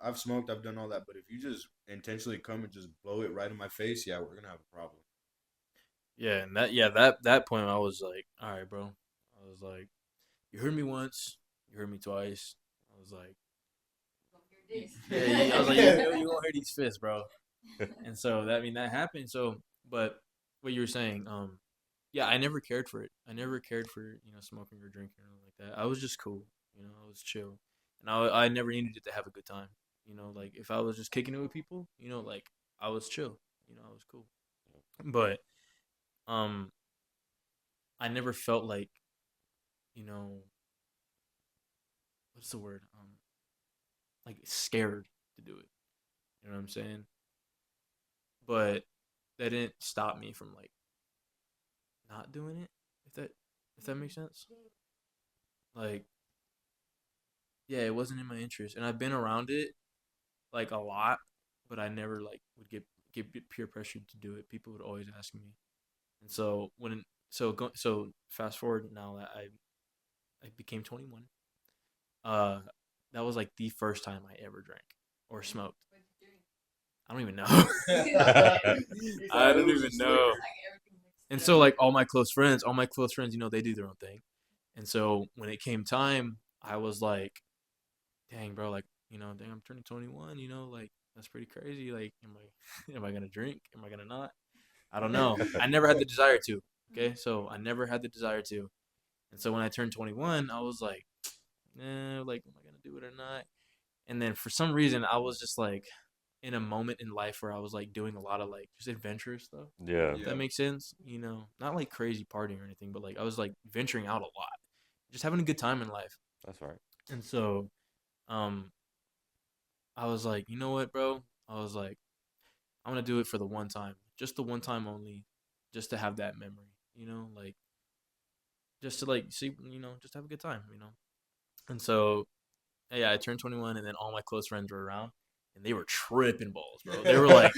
I've smoked, I've done all that, but if you just intentionally come and just blow it right in my face, yeah, we're gonna have a problem. yeah, and that point I was like, all right, bro. I was like, you heard me once, you heard me twice. I was like, yeah, I was like, you gonna hear these fists, bro. And so that, I mean, that happened. So, but what you were saying, yeah, I never cared for it. I never cared for smoking or drinking or anything like that. I was just cool, I was chill, and I never needed it to have a good time. Like if I was just kicking it with people, like I was chill, I was cool. But um, I never felt like, you know, what's the word? Like scared to do it. You know what I'm saying? But that didn't stop me from like not doing it. If that makes sense. Like, yeah, it wasn't in my interest, and I've been around it like a lot, but I never like would get peer pressured to do it. People would always ask me, and so so fast forward now that I became 21. Uh, that was like the first time I ever drank or smoked. I don't even know. I don't even know. And so like all my close friends, they do their own thing. And so when it came time, I was like, dang, bro, like, dang, I'm turning 21, like that's pretty crazy. Like, am I gonna drink? Am I gonna not? I don't know. I never had the desire to. Okay, so I never had the desire to. And so when I turned 21, I was like, like, am I gonna do it or not? And then for some reason, I was just like in a moment in life where I was like doing a lot of like just adventurous stuff. Yeah, If that makes sense, not like crazy partying or anything, but like I was like venturing out a lot, just having a good time in life. that's right. And so, um, I was like, you know what, bro? I was like, I'm gonna do it for the one time, just the one time only, just to have that memory, like just to like see, just have a good time, And so, yeah, I turned 21, and then all my close friends were around, and they were tripping balls, bro. They were like,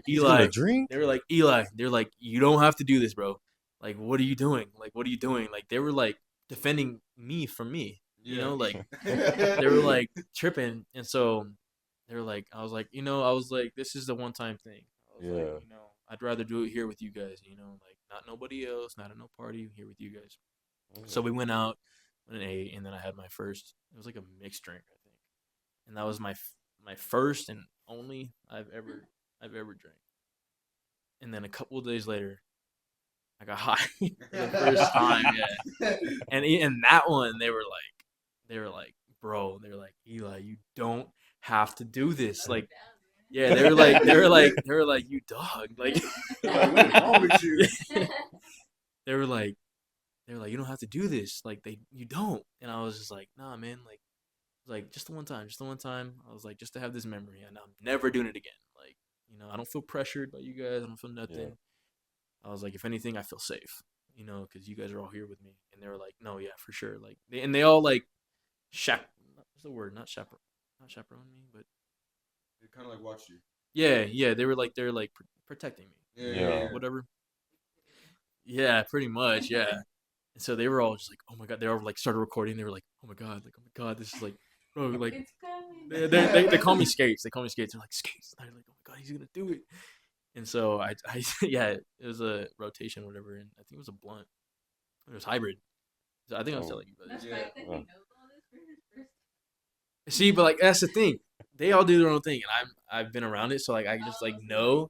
He's gonna Eli, drink. they're like, you don't have to do this, bro. Like, what are you doing? Like, what are you doing? Like, they were like defending me from me, Yeah. like they were like tripping, and so they were like, I was like, this is the one time thing. I was like, Yeah. I'd rather do it here with you guys, like not nobody else, not at no party, here with you guys. Oh, So we went out, went and ate, and then I had my first. It was like a mixed drink, I think, and that was my first and only I've ever drank. And then a couple of days later, I got high for the first time, yeah. And that one, they were like, bro, they were like, Eli, you don't have to do this. Like, yeah, they were like, you dog, like, What's wrong with you? they were like, you don't have to do this. Like, you don't. And I was just like, nah, man, like just the one time, just the one time. I was like, just to have this memory, and I'm never doing it again. Like, I don't feel pressured by you guys. I don't feel nothing. Yeah. I was like, if anything, I feel safe, because you guys are all here with me. And they were like, no, yeah, for sure. Like, they all like, what's the word? Not chaperone me, but They kind of like watch you. yeah. They were like, protecting me, Yeah. whatever. Yeah, pretty much, yeah. And so they were all just like, oh my god. They all like started recording. They were like, oh my god, this is like, bro, like, It's coming. they call me Skates. They call me Skates. They're like, Skates. They're like, oh my god, he's gonna do it. And so yeah, it was a rotation, whatever, and I think it was a blunt. It was hybrid. So I think I was Oh, telling you about The this. fact that he uh, knows all this for his first See, but like that's the thing. They all do their own thing, and I've been around it, so like I time. just like So you know. know.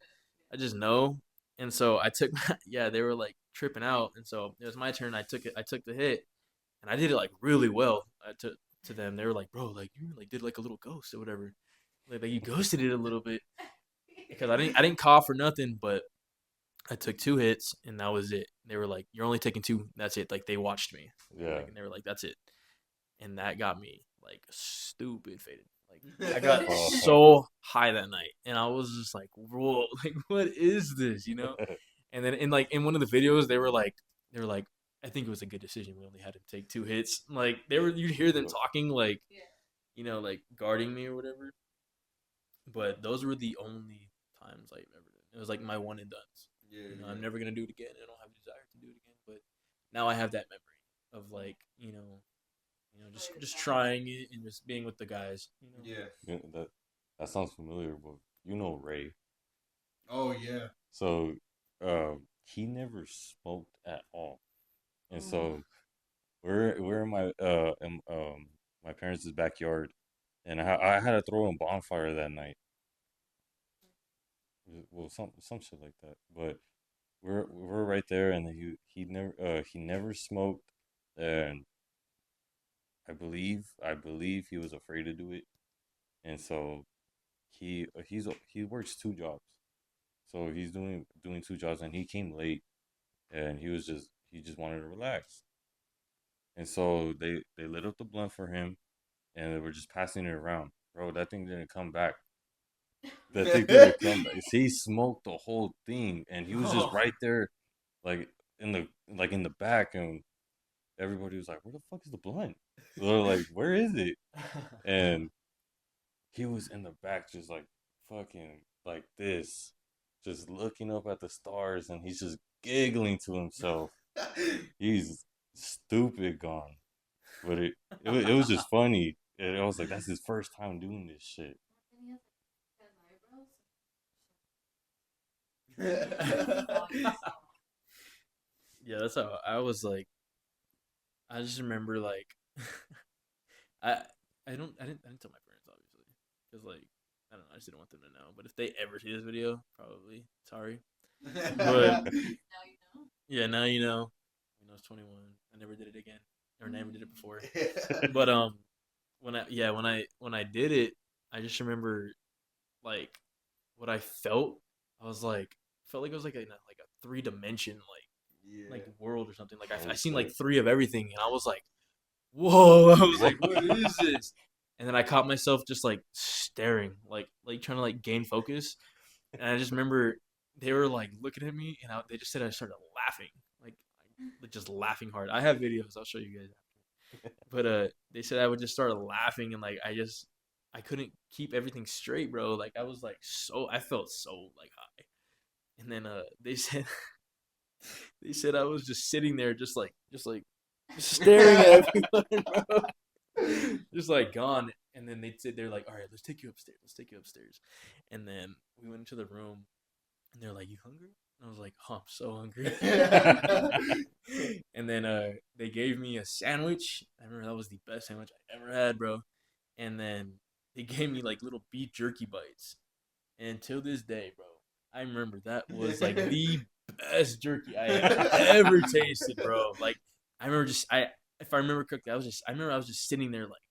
I just know. And so I took yeah, they were like tripping out, and so it was my turn. I took it. I took the hit, and I did it like really well. To them, they were like, "Bro, like you like did like a little ghost or whatever, like you ghosted it a little bit." Because I didn't cough or nothing, but I took 2 hits and that was it. They were like, "You're only taking 2. That's it." Like they watched me, yeah. like, and they were like, "That's it," and that got me like stupid faded. Like I got Oh, so high that night, and I was just like, "Whoa, like what is this?" You know? And then in one of the videos, they were like, "I think it was a good decision. We only had to take 2 hits." Like you'd hear them talking like Yeah. like guarding me or whatever. But those were the only times I've ever done. It was like my one and dones. Yeah. I'm never gonna do it again. I don't have a desire to do it again. But now I have that memory of like just trying it and just being with the guys. Yeah. Yeah, that sounds familiar, but you know Ray. Oh yeah. So, he never smoked at all, and Oh. so we're in my parents' backyard, and I had to throw a bonfire that night. Well, some shit like that. But we're right there, and he never smoked, and I believe he was afraid to do it, and so he works 2 jobs, so he's doing 2 jobs, and he came late, and he just wanted to relax, and so they lit up the blunt for him, and they were just passing it around. Bro, that thing didn't come back. That thing didn't come back. He smoked the whole thing, and he was just Oh. right there, like in the back, and everybody was like, "Where the fuck is the blunt?" They're like, "Where is it?" And he was in the back, just like fucking like this, just looking up at the stars, and he's just giggling to himself. He's stupid gone, but it was just funny. And I was like, that's his first time doing this shit. And he has eyebrows. Yeah, that's how I was like. I just remember like I I didn't tell my parents obviously because like I don't know I just didn't want them to know. But if they ever see this video, probably sorry. But Now you know. yeah, now you know. You know, it's 21. I never did it again, or never did it before. Yeah. But when I did it, I just remember like what I felt. I was like felt like it was like a 3 dimension like world or something. Like I Oh seen like shit! 3 of everything, and I was like, whoa! I was What? like, what is this? And then I caught myself just like staring, like trying to like gain focus. And I just remember they were like looking at me, and they just said I started laughing, like just laughing hard. I have videos. I'll show you guys after. But they said I would just start laughing, and like I couldn't keep everything straight, bro. Like I was like I felt so like high. And then they said I was just sitting there, just staring at everyone, bro. Just like gone. And then they're like, all right, let's take you upstairs. Let's take you upstairs. And then we went into the room, and they're like, you hungry? And I was like, oh, I'm so hungry. And then they gave me a sandwich. I remember that was the best sandwich I ever had, bro. And then they gave me like little beef jerky bites. And till this day, bro, I remember that was like the best jerky I have ever tasted, bro. Like I remember if I remember correctly, I remember I was just sitting there like,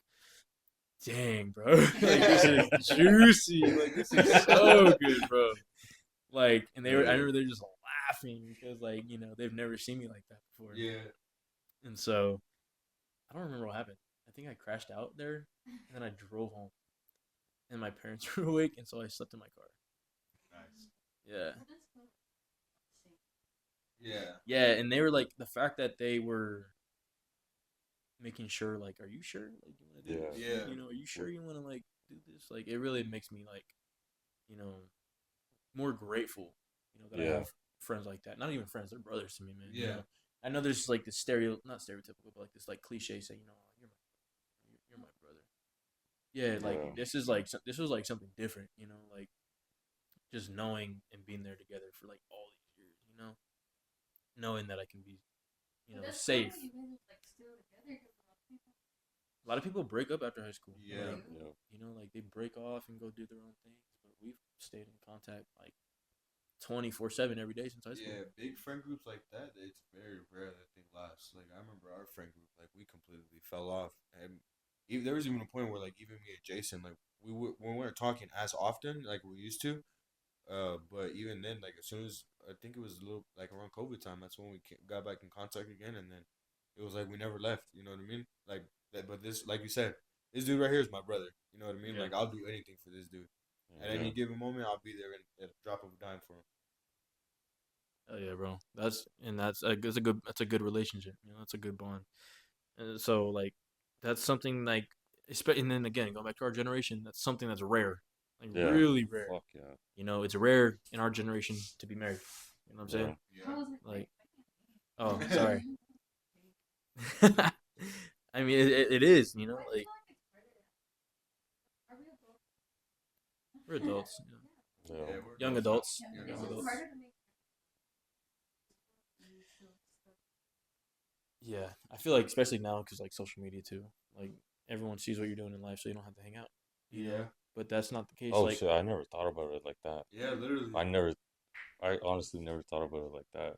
dang, bro, like this is juicy, like this is so good, bro. Like, and I remember they're just laughing because like they've never seen me like that before, Yeah. and so I don't remember what happened. I think I crashed out there, and then I drove home, and my parents were awake, and so I slept in my car. Nice. Yeah. What is called? Yeah. Yeah, and they were like the fact that they were making sure, like, are you sure? Like, you want to do Yeah. this? Yeah. Are you sure you want to like do this? Like, it really makes me like, you know, more grateful, that I Yeah. have friends like that. Not even friends; they're brothers to me, man. Yeah. I know there's like this not stereotypical, but like this like cliche saying, you're my brother. Yeah, like Yeah. this was like something different, like just knowing and being there together for like all these years, knowing that I can be, That's safe. why you guys are like still together because a lot of people. A lot of people break up after high school. Yeah. Like, Yeah. like they break off and go do their own things, but we've stayed in contact like 24/7 every day since high school. Yeah, big friend groups like that, it's very rare that they last. Like I remember our friend group, like we completely fell off, and even, there was even a point where like even me and Jason, like we weren't talking as often like we used to. But even then, like as soon as I think it was a little like around COVID time, that's when we got back in contact again, and then it was like we never left. You know what I mean? Like that, but this, like you said, this dude right here is my brother. You know what I mean? Yeah. Like I'll do anything for this dude. At any given moment, I'll be there at a drop of a dime for him. Oh yeah, bro. That's a good relationship. That's a good bond. And so like that's something like and then again going back to our generation, that's something that's rare, like Yeah. really rare. Fuck yeah. It's rare in our generation to be married. You know what I'm saying? How was it? Like, oh, sorry. I mean, it is. Why do you Like feel like it's harder? Are we adults? we're adults, Yeah. We're young adults adults. now. Yeah, Young it's adults. harder to make. Yeah, I feel like especially now because like social media too. Like everyone sees what you're doing in life, so you don't have to hang out. Yeah. But that's not the case. Oh like, shit! I never thought about it like that. Yeah, literally. I honestly never thought about it like that.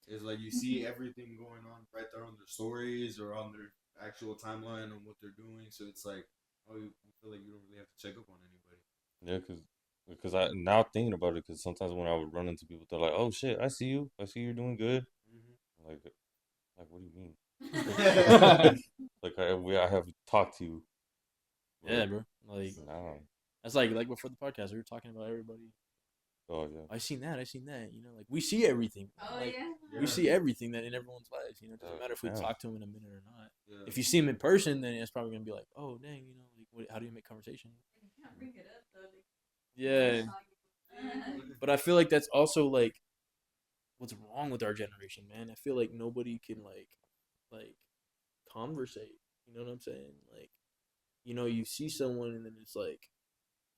It's like you see everything going on right there on their stories or on their actual timeline on what they're doing. So it's like, oh, you feel like you don't really have to check up on anybody. Yeah, because I now thinking about it, because sometimes when I would run into people, they're like, "Oh shit, I see you. I see you're doing good." Like, what do you mean? Like I have talked to you. yeah, bro. Like Nah. that's like before the podcast, we were talking about everybody. Oh yeah. I seen that. Like we see everything. Oh Like yeah. we see everything that in everyone's lives. It doesn't matter if we Yeah. talk to them in a minute or not. Yeah. If you see them in person, then it's probably gonna be like, oh dang, like how do you make conversation? You can't bring it up though. Yeah, but I feel like that's also like what's wrong with our generation, man. I feel like nobody can like conversate. You know what I'm saying? Like, you see someone and then it's like,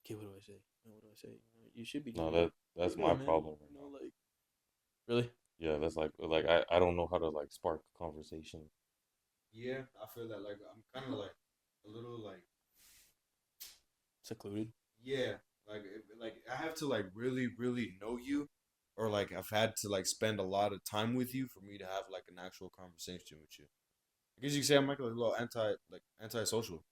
okay, what do I say? What do I say? You should be. No, doing that's it, my man. problem right now. Like, really? Yeah, that's like I don't know how to like spark a conversation. Yeah, I feel that. Like I'm kind of like a little like Secluded. yeah, like I have to like really really know you, or like I've had to like spend a lot of time with you for me to have like an actual conversation with you. I guess you could say I'm like a little antisocial.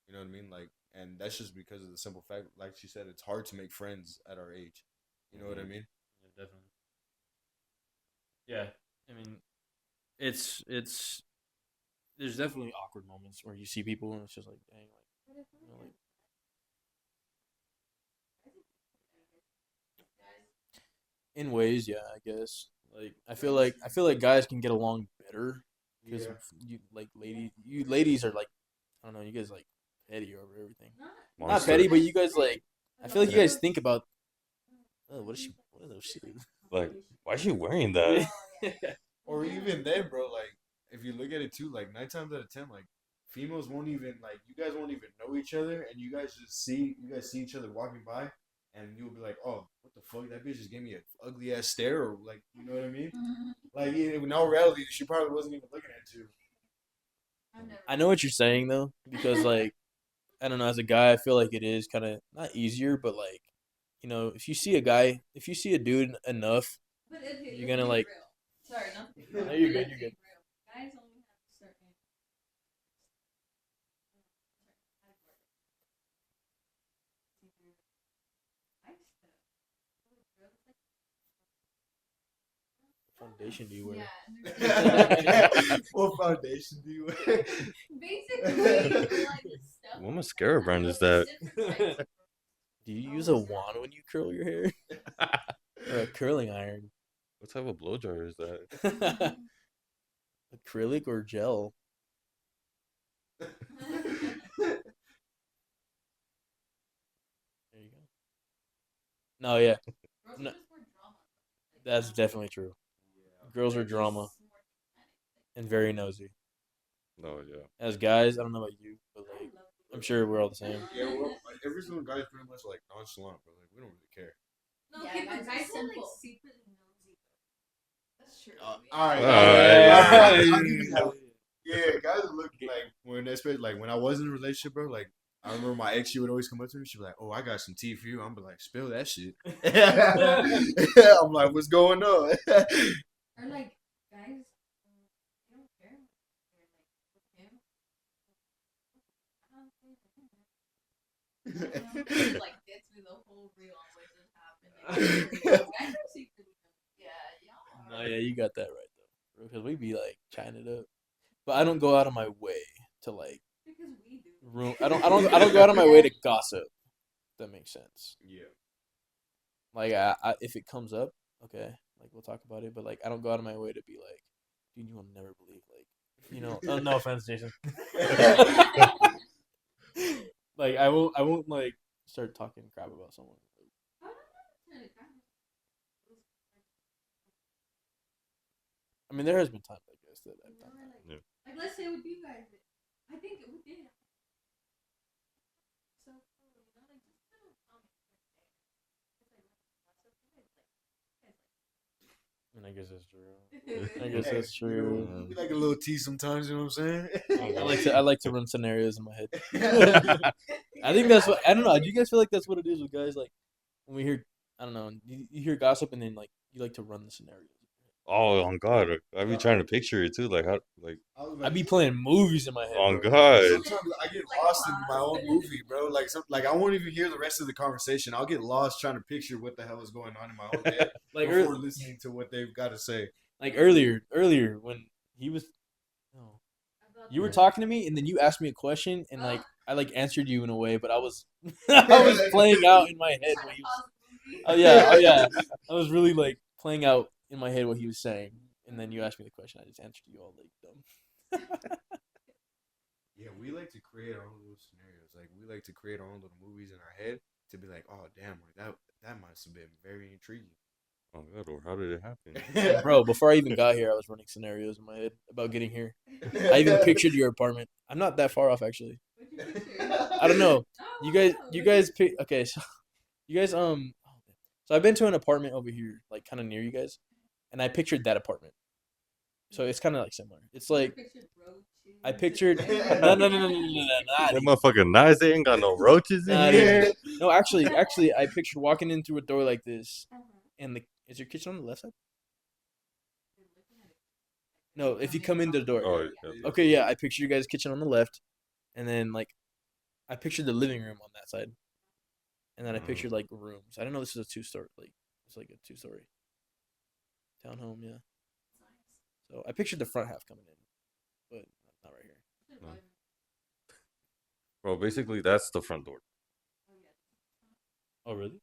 You know what I mean? Like, and that's just because of the simple fact, like she said, it's hard to make friends at our age. You know what I mean? Yeah, definitely. Yeah, I mean, it's there's definitely awkward moments where you see people and it's just like, dang, like in ways, yeah, I guess. Like I feel like guys can get along better because Yeah. you like ladies are like I don't know, you guys like petty over everything. Not Monster. petty, but you guys like I feel like you guys think about what are those shoes? Like, why is she wearing that? Or even then, bro, like if you look at it too, like 9 times out of 10, like females won't even like you guys won't even know each other, and you guys see each other walking by, and you'll be like, oh, what the fuck, that bitch just gave me an ugly ass stare, or like, you know what I mean? Like in all reality, she probably wasn't even looking at you. I know what you're saying though, because like I don't know, as a guy, I feel like it is kind of not easier, but like if you see a dude enough, But okay, you're let's gonna be like. real. Sorry, not to be No, real. you're but good, let's you're be good. real. Guys only have a certain Foundation do you wear? Yeah. What foundation do you wear? Basically, like stuff. What mascara brand is that? Do you use a wand when you curl your hair? Or a curling iron? What type of blow dryer is that? Acrylic or gel? There you go. No, yeah, No. That's definitely true. Girls are drama and very nosy. No, yeah. As guys, I don't know about you, but like I'm sure we're all the same. Yeah, well, like every single guy is pretty much like nonchalant, but like we don't really care. No, Yeah, okay, but guys are guys are like simple. secretly nosy. That's true. All Yeah. right, Alright. I'll give you that. Yeah, guys look like when especially like when I was in a relationship, bro. Like I remember my ex, she would always come up to me. She'd be like, "Oh, I got some tea for you." I'm be like, "Spill that shit." I'm like, "What's going on?" Or like guys, they don't care. They're like with him. I don't think they care. Just like gets me the whole reel on what just happened. Guys are secretly nosy. Yeah, y'all. No, yeah, you got that right though, because we be like chatting it up, but I don't go out of my way to like Because we do. I don't go out of my way to gossip. If that makes sense. Yeah. Like I if it comes up, okay, like we'll talk about it, but like I don't go out of my way to be like, dude, you will never believe, like, you know. No offense, Jason. Like I won't like start talking crap about someone. Oh, no, no, it's kind of. I mean, there has been times like this that I've done Or that. like, Yeah. like let's say with you guys, I think we did. So cool, you know, like just little comments here and there. It's like lots of things, And I guess that's true. like. I guess Hey, that's you know, true. we like a little tea sometimes. You know what I'm I like to run scenarios in my head. saying? I think that's what I don't know. Do you guys feel like that's what it is with guys? Like when we hear, I don't know, you hear gossip and then like you like to run the scenarios. Oh, on God, I be trying to picture it too. Like how, like I be playing movies in my head. on Bro. God. Sometimes I get lost in my own movie, bro. Like I won't even hear the rest of the conversation. I'll get lost trying to picture what the hell is going on in my own head Like before listening to what they've got to say. like earlier when he was, no, you were talking to me and then you asked me a question and like I like answered you in a way, but I was I was playing out in my head what he was. Oh yeah. I was really like playing out in my head what he was saying, and then you asked me the question. I just answered you all like dumb. Yeah, we like to create our own little scenarios. Like we like to create our own little movies in our head to be like, oh damn, like that must have been very intriguing. Oh God, or how did it happen? Bro, before I even got here, I was running scenarios in my head about getting here. I even pictured your apartment. I'm not that far off actually. What'd you picture? I don't know. Oh, You wow, guys pick. Okay, so you guys so I've been to an apartment over here, like kind of near you guys, and I pictured that apartment. So it's kind of like similar. It's like I pictured no, not That even. motherfucking nice. They ain't got no roaches in Not here. even. No, actually, I pictured walking in through a door like this, and is your kitchen on the left side? No, if you come into the door. Oh, yeah. Okay, yeah, I pictured you guys' kitchen on the left, and then like I pictured the living room on that side, and then I pictured like rooms. I didn't know this was a 2-story. Like it's like a 2-story townhome. Yeah. So I pictured the front half coming in, but not right here. No. Bro, basically that's the front door. Oh really?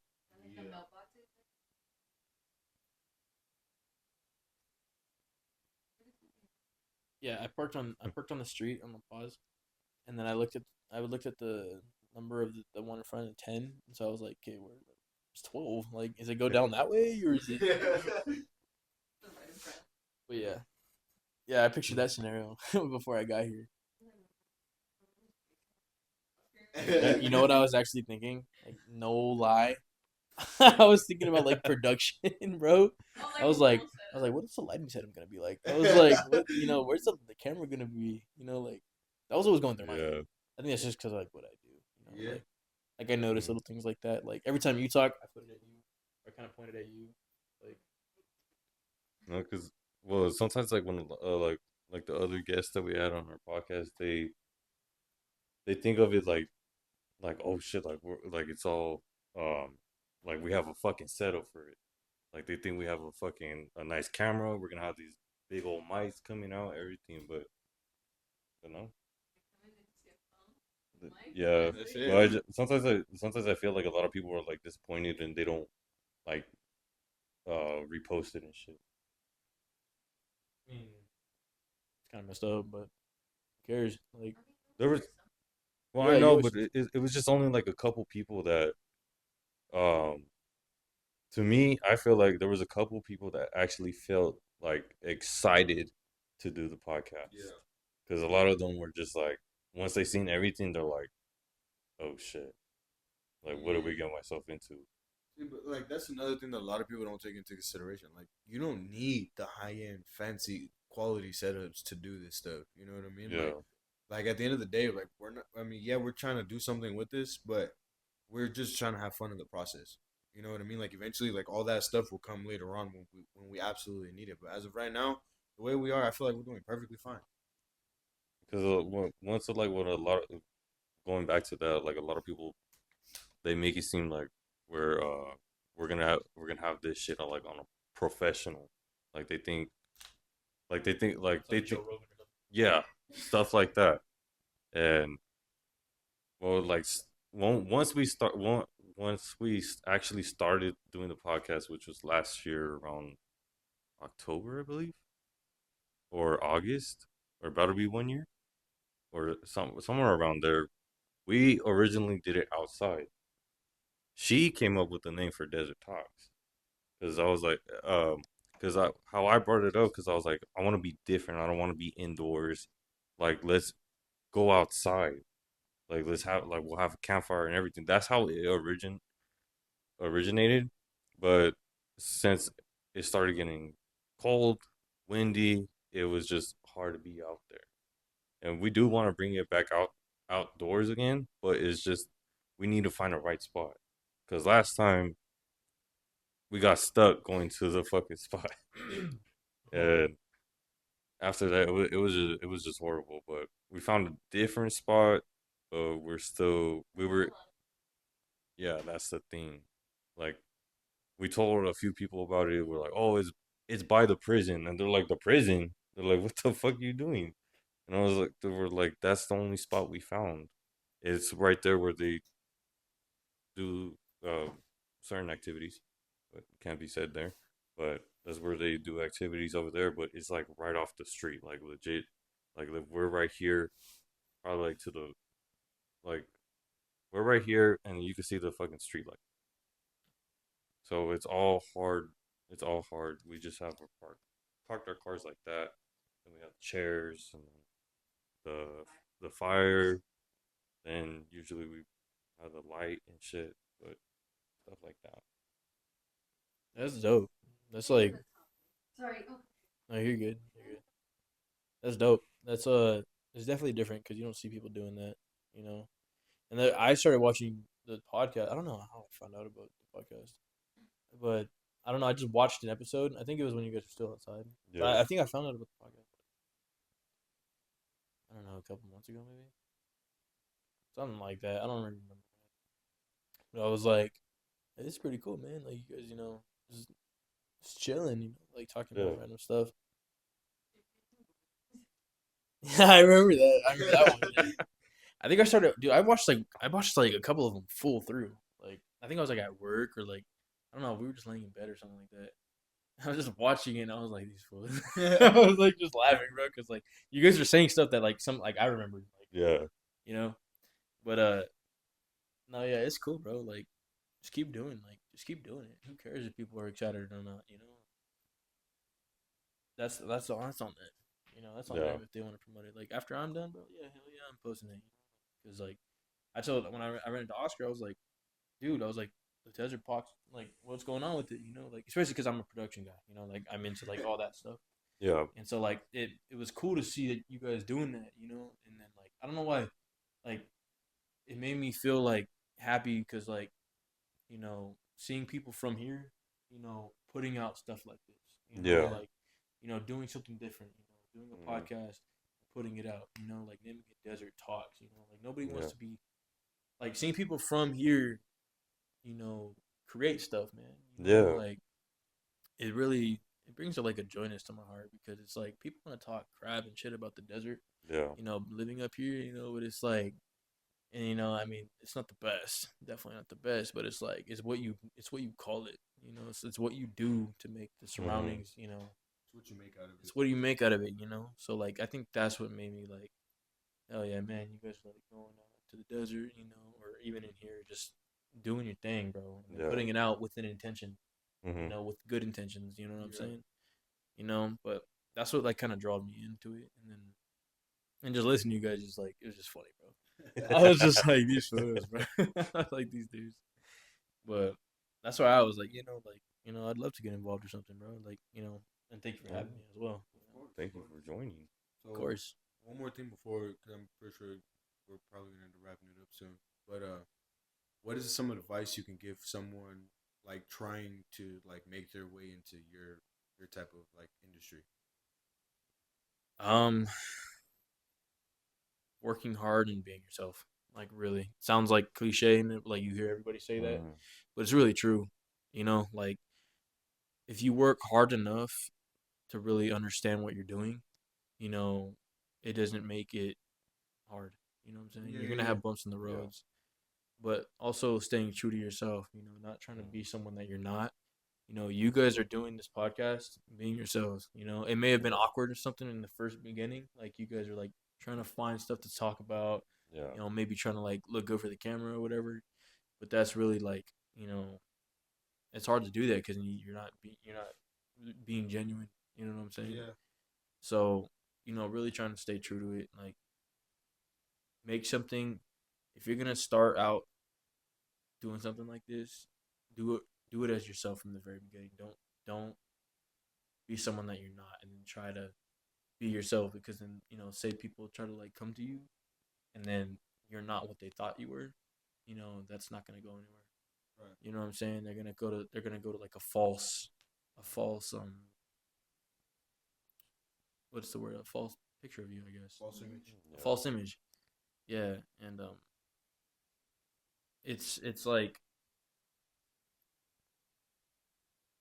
Yeah, I parked on the street on the pause, and then I looked at the number of the one in front of 10, and so I was like, okay, where's 12? Like, is it go down that way or is it? But yeah, I pictured that scenario before I got here. You know what I was actually thinking? Like, no lie, I was thinking about like production, bro. I was like, what's the lighting setup gonna be like? I was like, where's the camera gonna be? Like that was what was going through my head. Yeah. I think that's just because like what I do. Yeah. Like I notice little things like that. Like every time you talk, I put it at you. I kind of pointed at you. Like No, because well, sometimes like when like the other guests that we had on our podcast, they think of it like oh shit, like we're like it's all like we have a fucking setup for it. Like they think we have a nice camera. We're gonna have these big old mics coming out, everything, but no. Yeah, That's but it. sometimes I feel like a lot of people are like disappointed and they don't like repost it and shit. I mean, it's kind of messed up, but who cares? Like There was well, Yeah, I you know, always- but it was just only like a couple people that um to me, I feel like there was a couple people that actually felt like excited to do the podcast. Yeah. Because a lot of them were just like, once they seen everything, they're like, oh shit. Like, what are we getting myself into? See, but like that's another thing that a lot of people don't take into consideration. Like you don't need the high end, fancy, quality setups to do this stuff. You know what I mean? Yeah, Like at the end of the day, like we're not. I mean, yeah, we're trying to do something with this, but we're just trying to have fun in the process. You know what I mean? Like eventually, like all that stuff will come later on when we absolutely need it. But as of right now, the way we are, I feel like we're doing perfectly fine. because once like what a lot of, going back to that, like a lot of people they make it seem like we're uh we're gonna have this shit on like on a professional, like they think like It's they like Joe think Rogan or something. yeah, stuff like that. And well, like once we actually started doing the podcast, which was last year around October, I believe, or August, or about to be 1 year, or somewhere around there. We originally did it outside. She came up with the name for Desert Talks because I was like, because I how I brought it up because I was like, I want to be different. I don't want to be indoors. Like, let's go outside. Like, let's have like we'll have a campfire and everything. That's how it originated. But since it started getting cold, windy, it was just hard to be out there. And we do want to bring it back outdoors again, but it's just we need to find a right spot. Cause last time we got stuck going to the fucking spot, and after that it was just horrible. But we found a different spot. But we were yeah, that's the thing. Like we told a few people about it. We're like, oh, it's by the prison, and they're like, the prison. They're like, what the fuck are you doing? And I was like, they were like, that's the only spot we found. It's right there where they do certain activities, but can't be said there. But that's where they do activities over there. But it's like right off the street, like legit. Like we're right here, probably like to the like we're right here, and you can see the fucking street light. So it's all hard. It's all hard. We just have our parked our cars like that, and we have chairs and the the fire. Then usually we have the light and shit, but stuff like that. That's dope. That's like, Sorry. Oh, no, you're good. You're good. That's dope. It's definitely different because you don't see people doing that, you know. And then I started watching the podcast. I don't know how I found out about the podcast, but I don't know. I just watched an episode. I think it was when you guys were still outside. But Yeah, I think I found out about the podcast. I don't know, a couple months ago maybe, something like that. I don't really remember. But I was like, hey, this is pretty cool, man. Like you guys, just chilling, like talking yeah, about random stuff. Yeah, I remember that. I remember that one. Yeah. I think I started, dude. I watched like a couple of them full through. Like I think I was like at work or like I don't know. We were just laying in bed or something like that. I was just watching it and I was like, these fools. I was like just laughing, bro, because like you guys are saying stuff that like some like I remember, like yeah, you know. But no, yeah, it's cool, bro. Like just keep doing it. Who cares if people are excited or not? That's on them. That's on yeah, them if they want to promote it. Like after I'm done, bro. Yeah, hell yeah, I'm posting it. Because like I told when I ran into Oscar, I was like, dude, I was like, the Desert Pox, like, what's going on with it? Like especially because I'm a production guy. Like I'm into like all that stuff, yeah. and so like it was cool to see that you guys doing that. And then like I don't know why, like it made me feel like happy because like seeing people from here, putting out stuff like this, Yeah. like, doing something different, doing a Mm, podcast, putting it out, like naming it Desert Talks, like nobody yeah. wants to be like seeing people from here, you know, create stuff, man. Yeah. Like it brings like a joyness to my heart because it's like people want to talk crap and shit about the desert, Yeah. living up here, but it's like and I mean, it's not the best, definitely not the best, but it's like it's what you call it, it's what you do to make the Hmm. surroundings, It's what you make out of it. it's what you make out of it. So like I think that's what made me like, hell yeah, man, you guys are like going out to the desert, or even in here, just doing your thing, bro, and then Yeah. putting it out with an intention, Hmm. with good intentions, you know what I'm Yeah. saying? But that's what like kind of drawed me into it, and just listening to you guys, just like it was just funny, bro. I was just like these fools, bro. I like these dudes. But that's why I was like, I'd love to get involved or something, bro. Like, and thank you for having me as well. Thank you for joining. So, Of course. one more thing before, because I'm pretty sure we're probably gonna end up wrapping it up soon. But what is some advice you can give someone like trying to like make their way into your type of like industry? Um, Working hard and being yourself. Like, really, sounds like cliche, and like you hear everybody say that, Mhm. but it's really true. Like if you work hard enough to really understand what you're doing, you know, it doesn't make it hard. You know what I'm saying? Yeah, You're yeah, gonna yeah. have bumps in the Yeah. roads, but also staying true to yourself. Not trying to Mhm. be someone that you're not. You guys are doing this podcast, being yourselves. It may have been awkward or something in the first beginning. Like you guys are like trying to find stuff to talk about. Yeah. Maybe trying to like look good for the camera or whatever. But that's really like, it's hard to do that because you're not being genuine. You know what I'm saying? Yeah. So, really trying to stay true to it. Like, make something. If you're gonna start out doing something like this, do it as yourself from the very beginning. Don't be someone that you're not, and then try to be yourself. Because then, say people try to like come to you, and then you're not what they thought you were. That's not gonna go anywhere. Right. You know what I'm saying? They're gonna go to like a false what's the word? A false picture of you, I guess. False image. A false image. Yeah, and it's like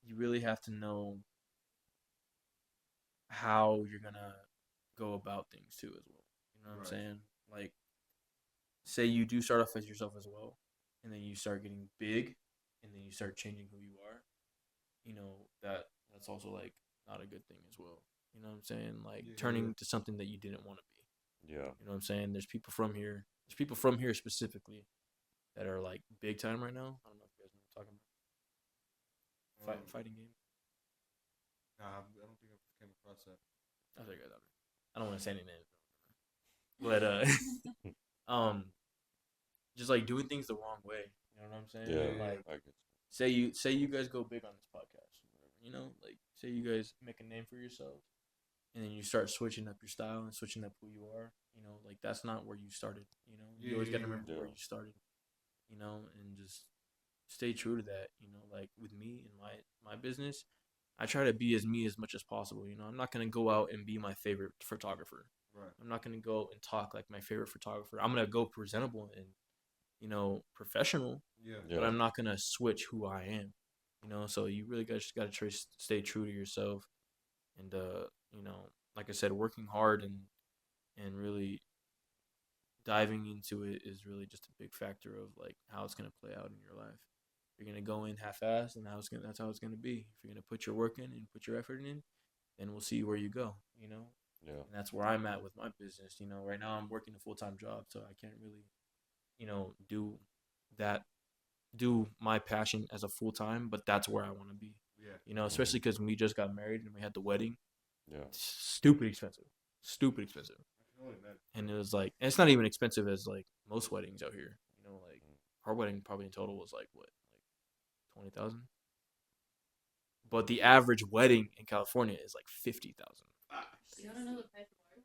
you really have to know how you're gonna go about things too as well. You know what I'm Right. saying? Like, say you do start off as yourself as well, and then you start getting big, and then you start changing who you are. That's also like not a good thing as well. You know what I'm saying? Like Yeah, turning yeah. to something that you didn't want to be. Yeah. You know what I'm saying? There's people from here. There's people from here specifically that are like big time right now. I don't know if you guys know what I'm talking about. Fighting game. Nah, I don't think I came across that. I think I don't want to say any names, but um, just like doing things the wrong way. You know what I'm saying? Yeah. Like, I get say you guys go big on this podcast or whatever. Like say you guys make a name for yourselves, and then you start switching up your style and switching up who you are. Like that's not where you started. You always got to remember where you started. And just stay true to that. Like with me and my business, I try to be as me as much as possible. I'm not gonna go out and be my favorite photographer. Right. I'm not gonna go and talk like my favorite photographer. I'm gonna go presentable and professional, Yeah. Yeah. but I'm not gonna switch who I am. So you really just gotta stay true to yourself, and like I said, working hard and really diving into it is really just a big factor of like how it's gonna play out in your life. If you're gonna go in half-assed, and that's how it's gonna be. If you're gonna put your work in and put your effort in, then we'll see where you go. Yeah. And that's where I'm at with my business. Right now I'm working a full-time job, so I can't really, do that, do my passion as a full-time, but that's where I want to be. Yeah. Especially because we just got married and we had the wedding. Yeah. Stupid expensive. Stupid expensive. I can only imagine. And it was like, and it's not even expensive as like most weddings out here. Like our wedding probably in total was like what, like 20,000. But the average wedding in California is like 50,000. You want to know the price of ours?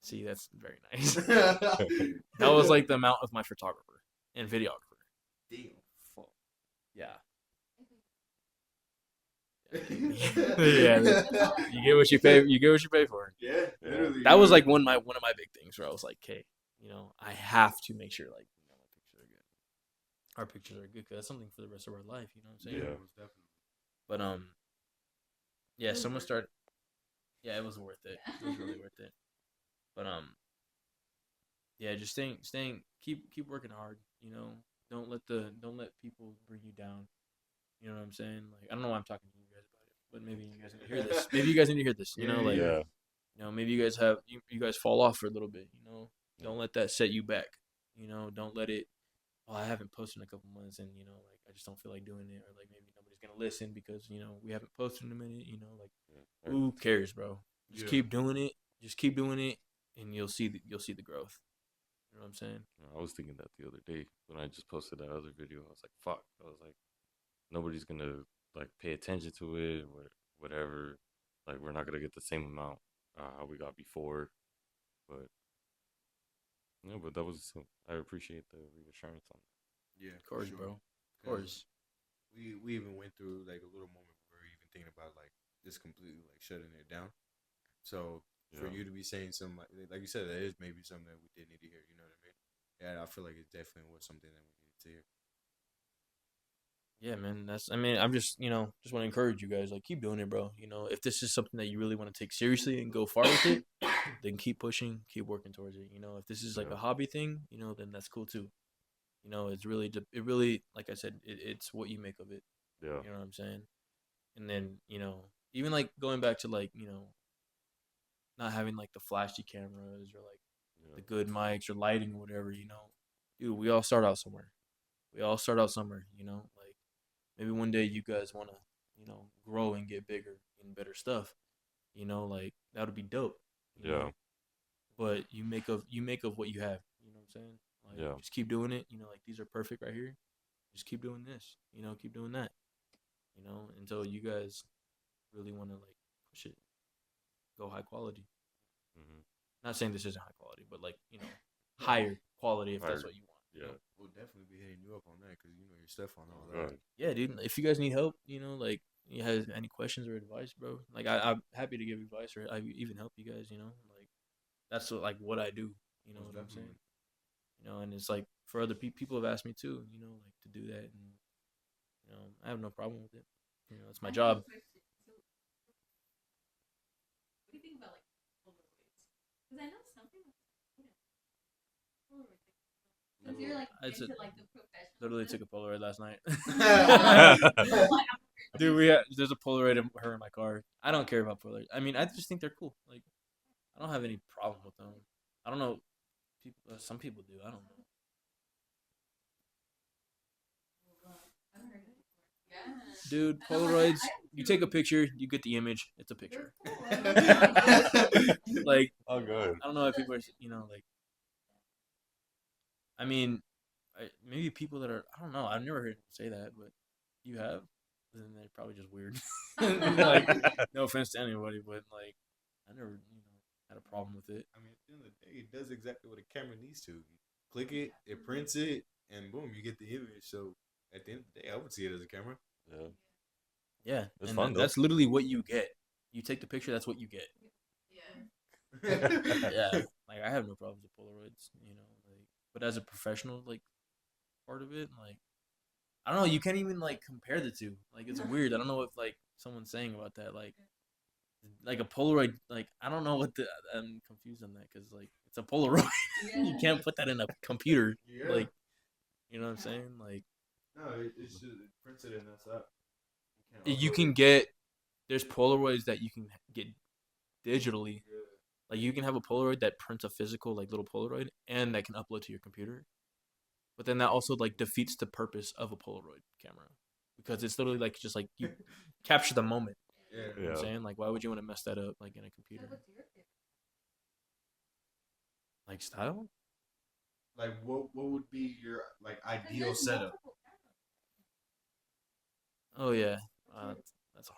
See, that's very nice. That was like the amount of my photographer and videographer. Damn. Fuck. Yeah. Yeah, you get what you pay. You get what you pay for. Yeah. Literally. That was like one of my big things where I was like, "Okay, I have to make sure like our pictures are good because that's something for the rest of our life." You know what I'm saying? Yeah. Most definitely. But yeah, It was someone worth started. Yeah, it was worth it. It was really worth it. But yeah, just keep working hard. Don't let people bring you down. You know what I'm saying? Like, I don't know why I'm talking to you guys about it, but maybe you guys need to hear this. Maybe you guys need to hear this. Like, Yeah. maybe you guys you guys fall off for a little bit. Don't let that set you back. Don't let it. Oh, I haven't posted in a couple months, and like I just don't feel like doing it, or like maybe nobody's gonna listen because we haven't posted in a minute. Like, who cares, bro? Just keep doing it. Just keep doing it, and you'll see the growth. You know what I'm saying? I was thinking that the other day when I just posted that other video. I was like, fuck. I was like, nobody's gonna like pay attention to it or whatever. Like, we're not gonna get the same amount how we got before. But yeah, but that was I appreciate the reassurance on Yeah, Of for course, sure. bro. Of 'Cause course. we even went through like a little moment where we were even thinking about like just completely like shutting it down. So that. for Yeah, you to be saying something like you said, that is maybe something that we did need to hear. You know what I mean? Yeah, I feel like it definitely was something that we needed to hear. Yeah, man. I mean, I'm just, just want to encourage you guys, like, keep doing it, bro. If this is something that you really want to take seriously and go far with it, then keep pushing, keep working towards it. If this is like yeah, a hobby thing, then that's cool too. It's really, it really, like I said, it's what you make of it. yeah, You know what I'm saying? And then, even like going back to like, not having like the flashy cameras or like the yeah, good mics or lighting or whatever, dude, we all start out somewhere. We all start out somewhere, like maybe one day you guys want to, grow and get bigger and better stuff, like that would be dope, you know. yeah, But you make of what you have, you know what I'm saying? Like yeah. just keep doing it, like these are perfect right here. Just keep doing this, keep doing that, until you guys really want to like push it, go high quality. Mm-hmm. Not saying this isn't high quality, but like, No, higher quality if that's Higher. what you want. Yeah. we'll definitely be hitting you up on that because you know your stuff on all Oh that. god. Yeah, dude. If you guys need help, like you have any questions or advice, bro, like I'm happy to give advice or I even help you guys. Like that's what I do. You know Most what I'm saying? definitely. And it's like for other people have asked me too. Like to do that, and I have no problem with it. It's my I have job. a question. So, what do you think about like Polaroids? Because I know some people, you know, Polaroids. Since you're like I into like the professional literally stuff. took a Polaroid last night. Like, Dude, there's a Polaroid of her in my car. I don't care about Polaroid. I mean, I just think they're cool. Like, I don't have any problem with them. I don't know. Some people do. I don't know. I've heard of it. Yeah. Dude, I know, like, Polaroids. You take a picture, you get the image. It's a they're picture. cool. I Like, Oh god. I don't know if people are, like, I mean, maybe people that are, I don't know. I've never heard them say that, but you have. Then they're probably just weird. Like, no offense to anybody, but like, I never, had a problem with it. I mean, at the end of the day, it does exactly what a camera needs to. You click it, it prints it, and boom, you get the image. So at the end of the day, I would see it as a camera. Yeah. Yeah, It's and fun though. that's literally what you get. You take the picture, that's what you get. Yeah. Yeah, like I have no problems with Polaroids, like, but as a professional, like part of it, like I don't know, you can't even like compare the two. Like it's weird. I don't know what like someone's saying about that. Like a Polaroid, like I don't know what the I'm confused on that because like it's a Polaroid. You can't put that in a computer. Yeah. Like you know what I'm saying? Like No, it's just it prints it and that's that. you can get there's Polaroids that you can get digitally. Yeah. Like you can have a Polaroid that prints a physical like little Polaroid and that can upload to your computer. But then that also like defeats the purpose of a Polaroid camera because it's literally like just like you capture the moment. Yeah. You know what I'm Yeah. saying? Like why would you want to mess that up like in a So computer? what's your favorite? Like style? Like what would be your like 'Cause ideal there's setup? multiple cameras. Oh yeah. That's a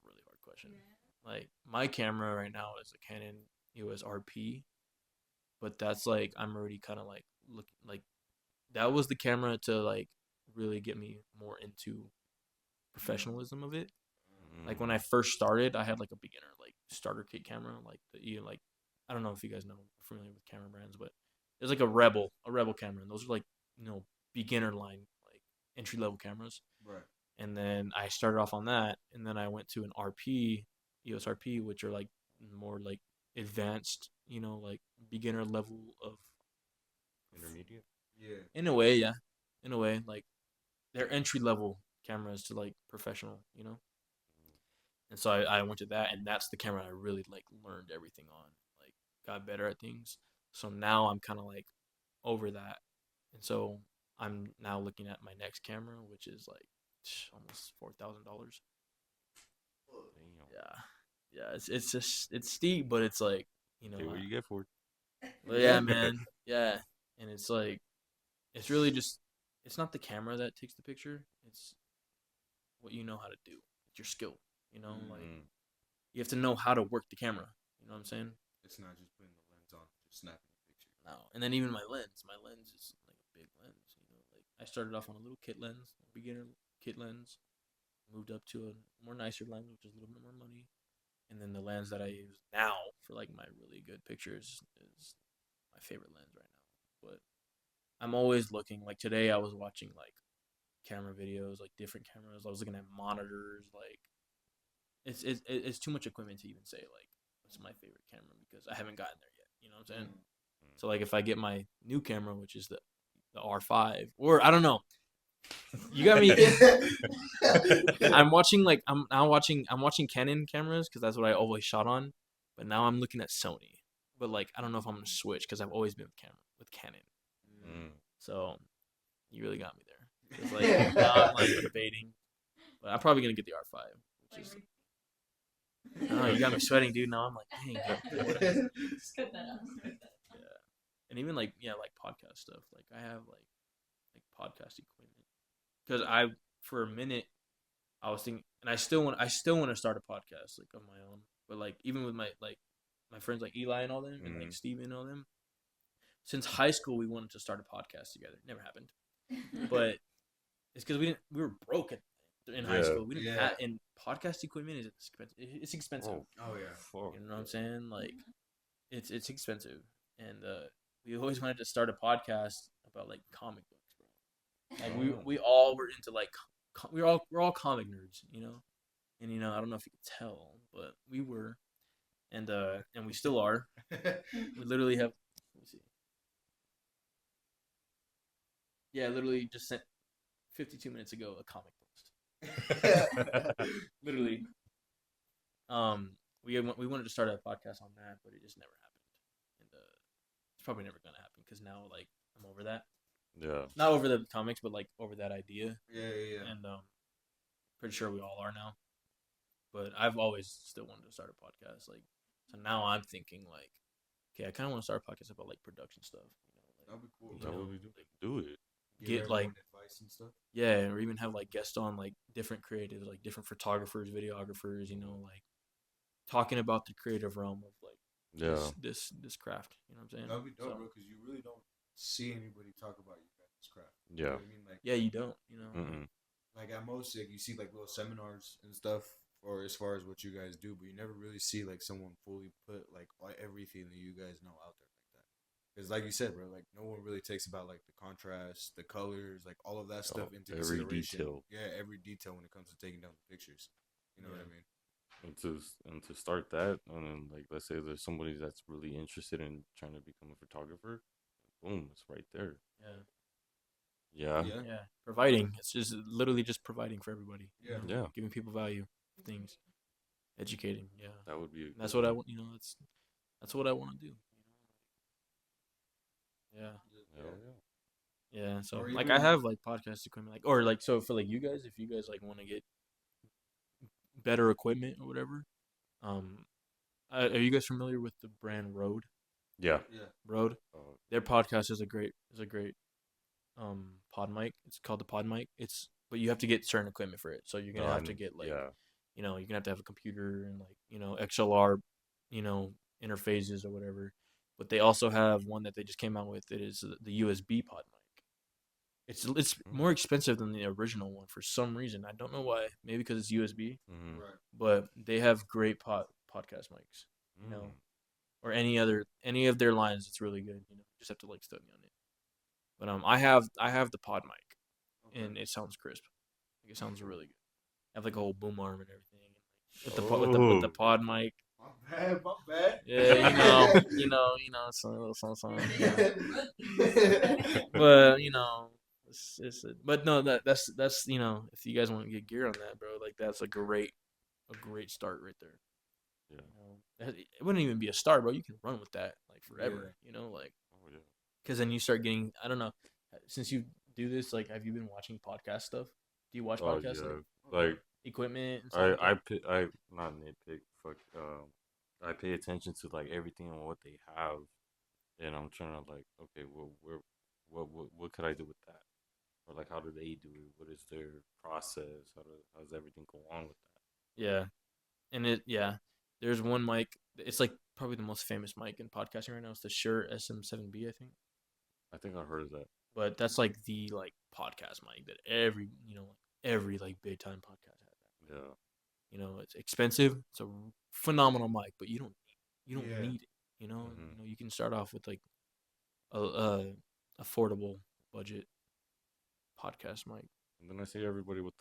really hard question. Yeah. Like my camera right now is a Canon EOS RP, but that's like I'm already kind of like looking like that was the camera to like really get me more into professionalism of it. Like when I first started, I had like a beginner like starter kit camera, like like I don't know if you guys know familiar with camera brands, but there's like a Rebel camera, and those are like beginner line like entry level cameras. Right. And then I started off on that, and then I went to an RP, EOS RP, which are like more like advanced, like beginner level of Intermediate. Yeah. in a way, yeah, in a way, like they're entry level cameras to like professional. And so I went to that, and that's the camera I really like learned everything on, like got better at things. So now I'm kind of like over that, and so I'm now looking at my next camera, which is like almost $4,000. Damn. Yeah, it's just it's steep, but it's like Take what you get for it. but yeah, man, yeah. and it's like it's really just it's not the camera that takes the picture. It's what you know how to do. It's your skill. Like Mm. you have to know how to work the camera. You know what I'm saying? It's not just putting the lens on, just snapping a picture. No, and then even my lens is like a big lens. Like I started off on a little kit lens, beginner kit lens, moved up to a more nicer lens, which is a little bit more money, and then the lens that I use now for like my really good pictures is my favorite lens right now. But I'm always looking. Like today, I was watching like camera videos, like different cameras. I was looking at monitors. Like it's too much equipment to even say like what's my favorite camera because I haven't gotten there yet. You know what I'm saying? So like if I get my new camera, which is the R5, or I don't know, you got me. I'm watching Canon cameras because that's what I always shot on, but now I'm looking at Sony. But like I don't know if I'm gonna switch because I've always been with Canon. Mm. So you really got me there. It's like now I'm like debating, but I'm probably gonna get the R5, which is. Oh, you got me sweating, dude. Now I'm like, dang. Just cut that out. Yeah, and even like podcast stuff. Like I have like podcast equipment because for a minute I was thinking, and I still want to start a podcast like of my own. But like even with my friends like Eli and all them, and like Steven and all them, since high school we wanted to start a podcast together. It never happened, but it's because we were broke in high school. We didn't have, and podcast equipment is expensive. It's expensive. Oh yeah. Fuck. You know what I'm saying? Like it's expensive, and we always wanted to start a podcast about like comic books, bro. Like we all were into like we're all comic nerds, and I don't know if you could tell, but we were, and we still are. We literally have. Let me see. Yeah, I literally just sent 52 minutes ago a comic post. Literally. We wanted to start a podcast on that, but it just never happened, and it's probably never gonna happen because now like I'm over that. Yeah. Not over the comics, but like over that idea. Yeah. And pretty sure we all are now. But I've always still wanted to start a podcast. Like, so now I'm thinking like, okay, I kind of want to start a podcast about like production stuff. That'd be cool. That would be do it. Get like advice and stuff. Yeah, or even have like guests on like different creatives, like different photographers, videographers. Like talking about the creative realm of like this craft. You know what I'm saying? That'd be dope, bro, because you really don't see anybody talk about you guys' craft. Yeah. You know what I mean? Like, yeah, you don't. Like at most, like you see like little seminars and stuff, or as far as what you guys do, but you never really see like someone fully put like everything that you guys know out there like that. Because like you said, bro, like no one really takes about like the contrast, the colors, like all of that stuff into every consideration. detail. Yeah, every detail when it comes to taking down the pictures. You know what I mean? And to start that, and then like let's say there's somebody that's really interested in trying to become a photographer, boom, it's right there. Yeah. Providing. It's just literally just providing for everybody. Yeah. Giving people value, things, educating. Yeah. That would be. That's what I want. That's what I want to do. Yeah. So Or like even- I have like podcast equipment, like or like so for like you guys, if you guys like want to get better equipment or whatever, are you guys familiar with the brand Rode? Yeah. Rode. Their podcast is a great pod mic. It's called the pod mic. But you have to get certain equipment for it. So you're gonna have to get like you're gonna have to have a computer and like XLR, interfaces or whatever. But they also have one that they just came out with. It is the USB pod mic. It's more expensive than the original one for some reason. I don't know why. Maybe because it's USB. Right. But they have great podcast mics. Or any of their lines. It's really good. You just have to like study on it. But I have the pod mic, and it sounds crisp. Like, it sounds really good. I have like a whole boom arm and everything. With the pod mic. My bad. Yeah, something. But but no, that's if you guys want to get gear on that, bro, like that's a great start right there. Yeah. It wouldn't even be a start, bro. You can run with that like forever. Because then you start getting, I don't know, since you do this, like, have you been watching podcast stuff? Do you watch podcasts? Like equipment and stuff? I not nitpick, fuck, I pay attention to like everything and what they have and I'm trying to like, okay, well, what could I do with that? Or like, how do they do it? What is their process? How's everything go on with Yeah, and there's one mic. It's like probably the most famous mic in podcasting right now. It's the Shure SM7B, I think. that? I think I heard of that. But that's like the like podcast mic that every like big time podcast has that. Yeah. It's expensive. It's a phenomenal mic, but you don't Yeah. need it. Mhm. You can start off with like a affordable budget podcast mic. And then I see everybody with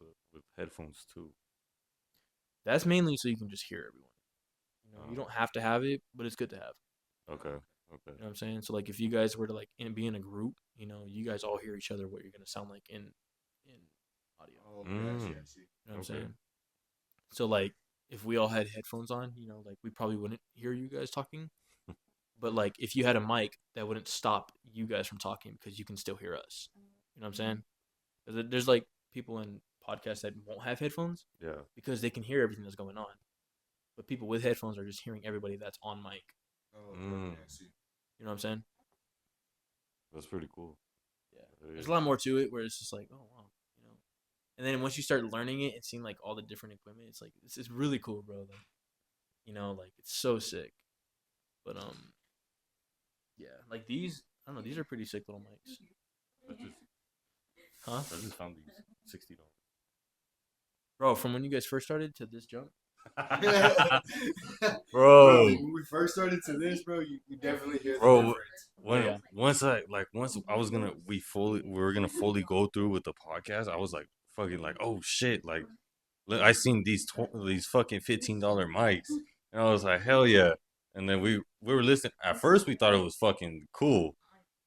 headphones too. That's mainly so you can just hear everyone. You Oh, don't have to have it, but it's good to have. okay. Okay. You know what I'm saying? So like if you guys were to like be in a group, you guys all hear each other what you're gonna sound like in audio. Oh, okay, I see. Mm. I see. You know what I'm Okay. saying? So like if we all had headphones on, like we probably wouldn't hear you guys talking. But like if you had a mic, that wouldn't stop you guys from talking because you can still hear us. You know what I'm saying? 'Cause there's like people in podcasts that won't have headphones Yeah. because they can hear everything that's going on. But people with headphones are just hearing everybody that's on mic. Oh, Mm. okay, I see. You know what I'm saying? That's pretty cool. Yeah. It There's is. a lot more to it where it's just like, oh wow. And then once you start learning it and seeing like all the different equipment, it's like it's really cool, bro. Like it's so sick. But yeah, like these, I don't know, these are pretty sick little mics. I just Huh? I just found these $60. Bro, from when you guys first started to this jump? Bro, When we first started to this, bro, you definitely hear the Bro, difference. when once I was gonna we were gonna fully go through with the podcast, I was like fucking like, oh shit, like look, I seen these fucking $15 mics, and I was like, hell yeah. And then we were listening. At first, we thought it was fucking cool.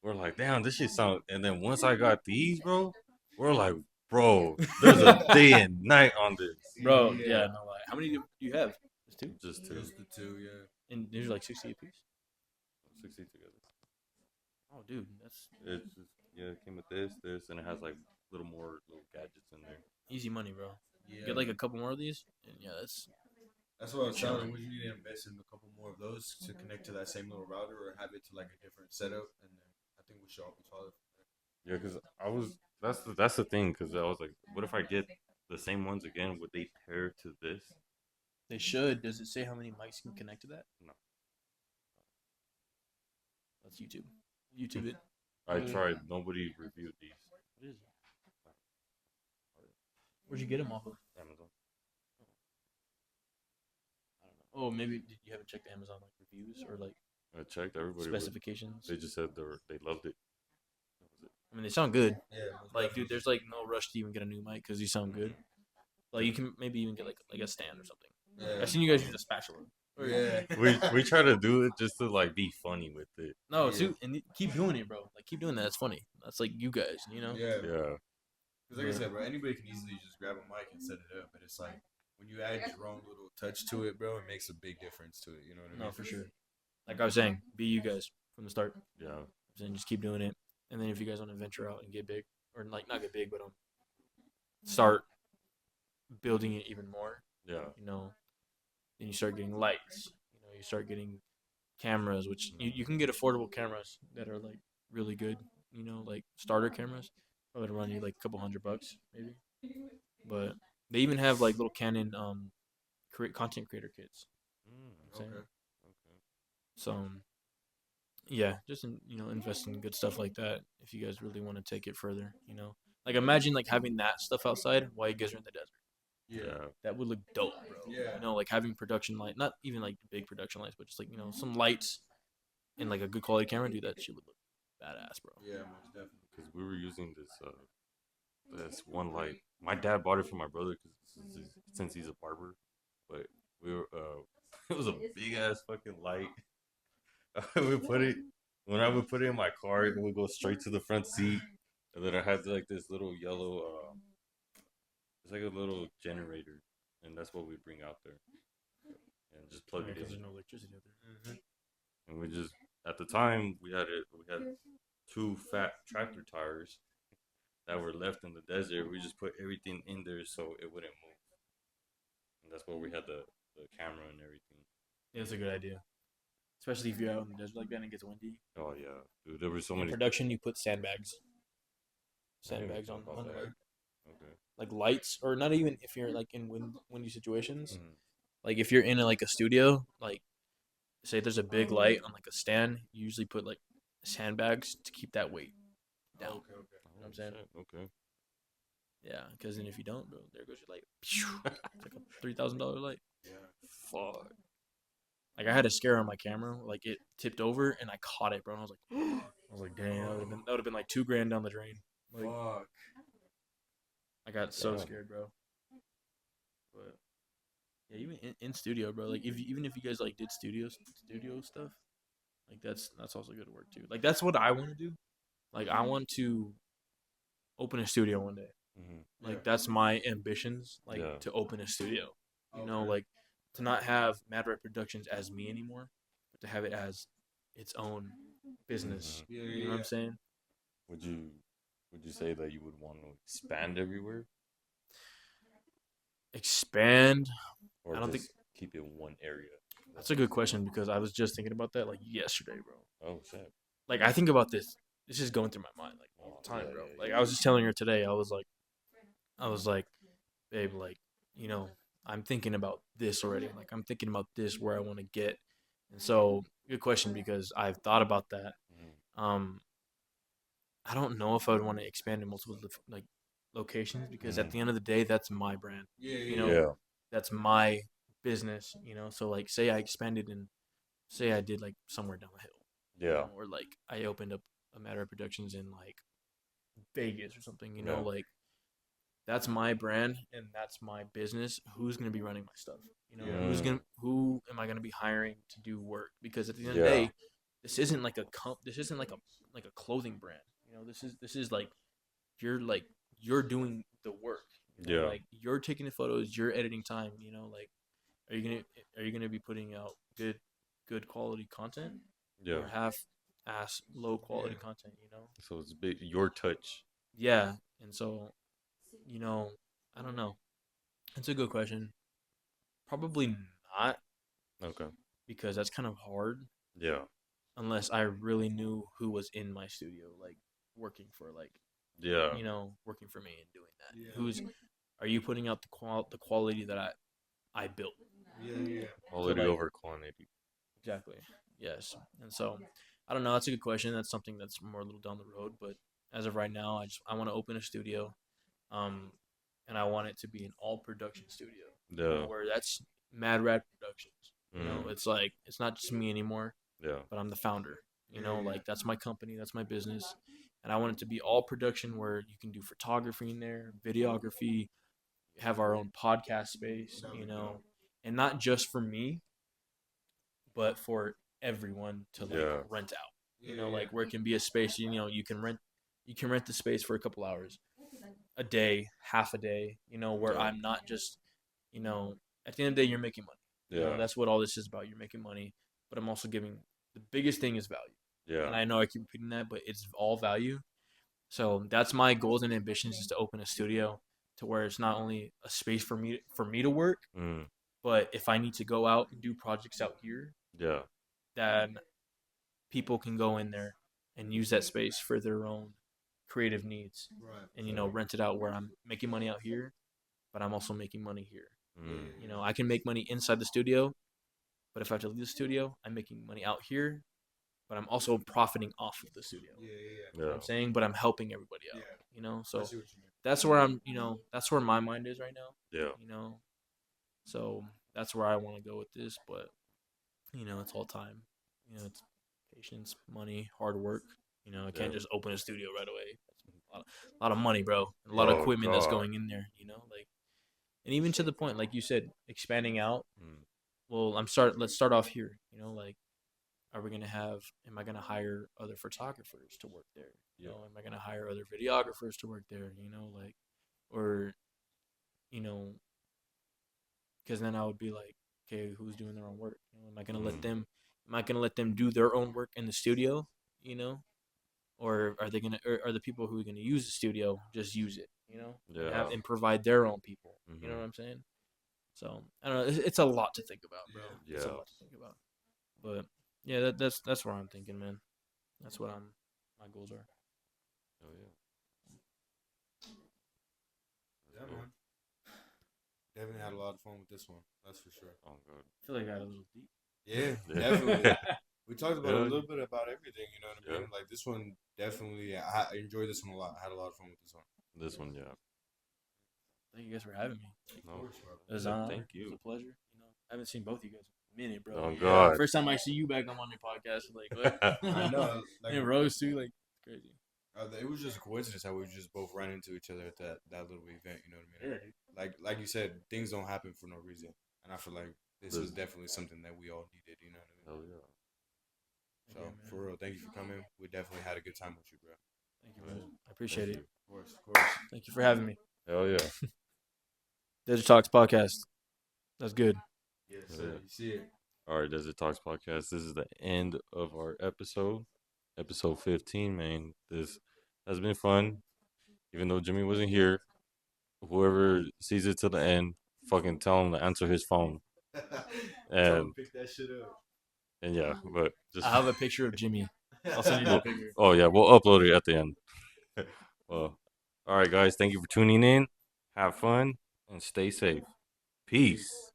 We're like, damn, this shit sound. And then once I got these, bro, we're like, bro, there's a day and night on this. Bro, Yeah. yeah, no lie. How many do you have? Just two? Just two, Just the two, yeah. And these are like 60 a piece? 60 together. Oh, dude, that's It's just it came with this, and it has like little more little gadgets in there. easy money, bro. Yeah. Get like a couple more of these, and yeah, That's what I was telling. We need to invest in a couple more of those to connect to that same little router or have it to like a different setup, and then I think we should all be solid. Yeah, because I was that's the thing, because I was like, what if I get the same ones again? Would they pair to this? they should. Does it say how many mics can connect to that? No. That's YouTube. YouTube it. I tried. Nobody reviewed these. What is it? Where'd you get them off of? Amazon. I don't know. Oh, maybe did you haven't checked Amazon like reviews or like I checked. Everybody. Was, specifications? they just said they loved it. That was it. I mean, they sound good. Yeah. Like, dude, there's like no rush to even get a new mic because you sound good. Like, you can maybe even get like a stand or something. Yeah. I've seen you guys use a spatula. Yeah. We try to do it just to like be funny with it. No, Yeah. dude, and keep doing it, bro. Like, keep doing that. It's funny. That's like you guys, Yeah. Yeah. Because like I said, bro, anybody can easily just grab a mic and set it up, but it's like when you add your own little touch to it, bro, it makes a big difference to it. You know what I mean? No, for sure. Like I was saying, be you guys from the start. Yeah. And just keep doing it. And then if you guys want to venture out and get big, or like not get big, but start building it even more. Yeah. Then you start getting lights. You start getting cameras, which you can get affordable cameras that are like really good. Like starter cameras. Probably run you like a couple $100 maybe. But they even have like little Canon content creator kits. Mm, Okay. okay. So yeah, just invest in good stuff like that if you guys really want to take it further. Like imagine like having that stuff outside while you guys are in the desert. Yeah. That would look dope, bro. Yeah. Like having production light, not even like big production lights, but just like some lights and like a good quality camera. Dude, that shit would look badass, bro. Yeah, most definitely. Because we were using this one light. My dad bought it for my brother since he's a barber, but we were it was a big ass fucking light. we put it when I would put it in my car, it would go straight to the front seat, and then I had like this little yellow. It's like a little generator, and that's what we bring out there, and just plug it Because in. there's no electricity out there. And we just at the time we had two fat tractor tires that were left in the desert. We just put everything in there so it wouldn't move, and that's where we had the camera and everything. Yeah, that's a good idea. especially if you're out in the desert like that and it gets windy. Oh yeah, dude. There were so In many. production, you put sandbags. I didn't even Sandbags thought about on the that. light. Okay. Like lights, or not even if you're like in windy situations. Mhm. Like if you're in like a studio, like say there's a big light on like a stand, you usually put like sandbags to keep that weight down. Okay. You know what I'm Oh, saying? shit, okay. Yeah, because then if you don't, bro, there goes your light. It's like a $3,000 light. Yeah. Fuck. Like I had a scare on my camera, like it tipped over and I caught it, bro. And I was like, dang, that would have been like $2,000 down the drain. Like Fuck. I got so Damn. scared, bro. But yeah, even in studio, bro. Like even if you guys like did studio stuff, like that's also good work too. Like that's what I want to do. Like I want to open a studio one day. Mhm. Like Yeah. that's my ambitions. Like Yeah. to open a studio. You know, Okay. like to not have Mad Rat Productions as me anymore, but to have it as its own business. Yeah, You know what I'm saying? Would you say that you would want to expand everywhere, Expand. or I don't just keep it in one area? That's a good question because I was just thinking about that like yesterday, bro. Oh shit. Like I think about this. This is going through my mind like all the time, Yeah, bro. yeah, Like yeah. I was just telling her today. I was like, babe, like you know, I'm thinking about this already. Like I'm thinking about this where I want to get. And so, good question because I've thought about that. Mhm. I don't know if I would want to expand in multiple like locations because at Mhm. the end of the day, that's my brand. Yeah. You know, Yeah. that's my business. You know, so like, say I expanded and say I did like somewhere down the hill. You Yeah. know, or like I opened up a Matter of Productions in like Vegas or something. You know, Yeah. like that's my brand and that's my business. Who's gonna be running my stuff? You know, Yeah. who am I gonna be hiring to do work? Because at the end of the Yeah. day, this isn't like this isn't like a clothing brand. You know, this is like you're doing the work. You know, Yeah. like you're taking the photos, you're editing time. You know, like are you gonna be putting out good quality content Yeah. or half ass low quality content? You know. So it's big your touch. Yeah, and so you know, I don't know. It's a good question. Probably not Okay. because that's kind of hard Yeah. unless I really knew who was in my studio, like working for Yeah. working for me and doing that. Yeah. Who's are you putting out the quality that I built? Yeah. Quality like- over quantity. Exactly. Yes. And so I don't know. That's a good question. That's something that's more a little down the road, but as of right now, I want to open a studio, and I want it to be an all production studio. Yeah. Where that's Mad Rad Productions. You know, Mm. it's like it's not just me anymore, Yeah. but I'm the founder. You Yeah, know, yeah. like that's my company, that's my business, and I want it to be all production where you can do photography in there, videography, have our own podcast space, you know, and not just for me, but for everyone to like Yeah. rent out. You Yeah, know, yeah. like where it can be a space, you know, you can rent the space for a couple hours, a day, half a day, you know, where Yeah. I'm not just, you know, at the end of the day you're making money. You know, Yeah. that's what all this is about. You're making money, but I'm also giving the biggest thing is value. Yeah. And I know I keep repeating that, but it's all value. So that's my goals and ambitions is to open a studio to where it's not only a space for me to work, Mm. but if I need to go out and do projects out here, Yeah. then people can go in there and use that space for their own creative needs Right. and rent it out where I'm making money out here, but I'm also making money here. Mm. You know, I can make money inside the studio, but if I have to leave the studio, I'm making money out here, but I'm also profiting off of the studio. Yeah. You know what Yeah. I'm saying? But I'm helping everybody out. Yeah. You know, I so see what you mean. that's where that's where my mind is right now. Yeah. You know, so that's where I want to go with this. But it's all time. It's patience, money, hard work. I can't Yeah. just open a studio right away. That's a lot of money, bro. And a lot of Oh, equipment that's God. going in there. Like, and even to the point, like you said, expanding out. Mm. Well, let's start off here. Like, am I gonna hire other photographers to work there? Yeah. Am I gonna hire other videographers to work there? Like, or, because then I would be like, okay, who's doing their own work? Am I gonna let Mm. them? Am I gonna let them do their own work in the studio? Or are they gonna? Or are the people who are gonna use the studio just use it? Yeah. And provide their own people. You know Mhm. what I'm saying? So I don't know. It's a lot to think about, bro. It's a Yeah. lot to think about. But Yeah, that's where I'm thinking, man. That's what my goals are. Oh yeah. Yeah, man. Definitely had a lot of fun with this one. That's for sure. Oh god. I feel like I got a little deep. Yeah, Yeah. definitely. We talked about a Yeah. little bit about everything. You know what I Yeah. mean? Like this one, definitely. I enjoyed this one a lot. I had a lot of fun with this one. This one, yeah. Thank you guys for having me. No. It was Yeah, an honor. thank It was you. a pleasure. You know, I haven't seen both you guys in a minute, bro. Oh Yeah. god. First time I see you back on your podcast, like what? I know. Like, And Rose too, like it's crazy. it was just a coincidence how we just both ran into each other at that little event. You know what I mean? Like you said, things don't happen for no reason, and I feel like this was definitely something that we all needed. You know what I mean? Hell yeah. So Yeah, man. for real, thank you for coming. We definitely had a good time with you, bro. Thank you, bro. I appreciate Thank it. Of course, of course. Thank you for having me. Hell yeah. Desert Talks Podcast. That's good. Yes, Yeah. sir. You see it. All right, Desert Talks Podcast. This is the end of our episode 15, man. This has been fun. Even though Jimmy wasn't here, whoever sees it to the end, fucking tell him to answer his phone. Tell him And pick that shit up. and yeah, but just I have a picture of Jimmy. I'll send you that picture. oh yeah, we'll upload it at the end. Well, all right, guys. Thank you for tuning in. Have fun and stay safe. Peace.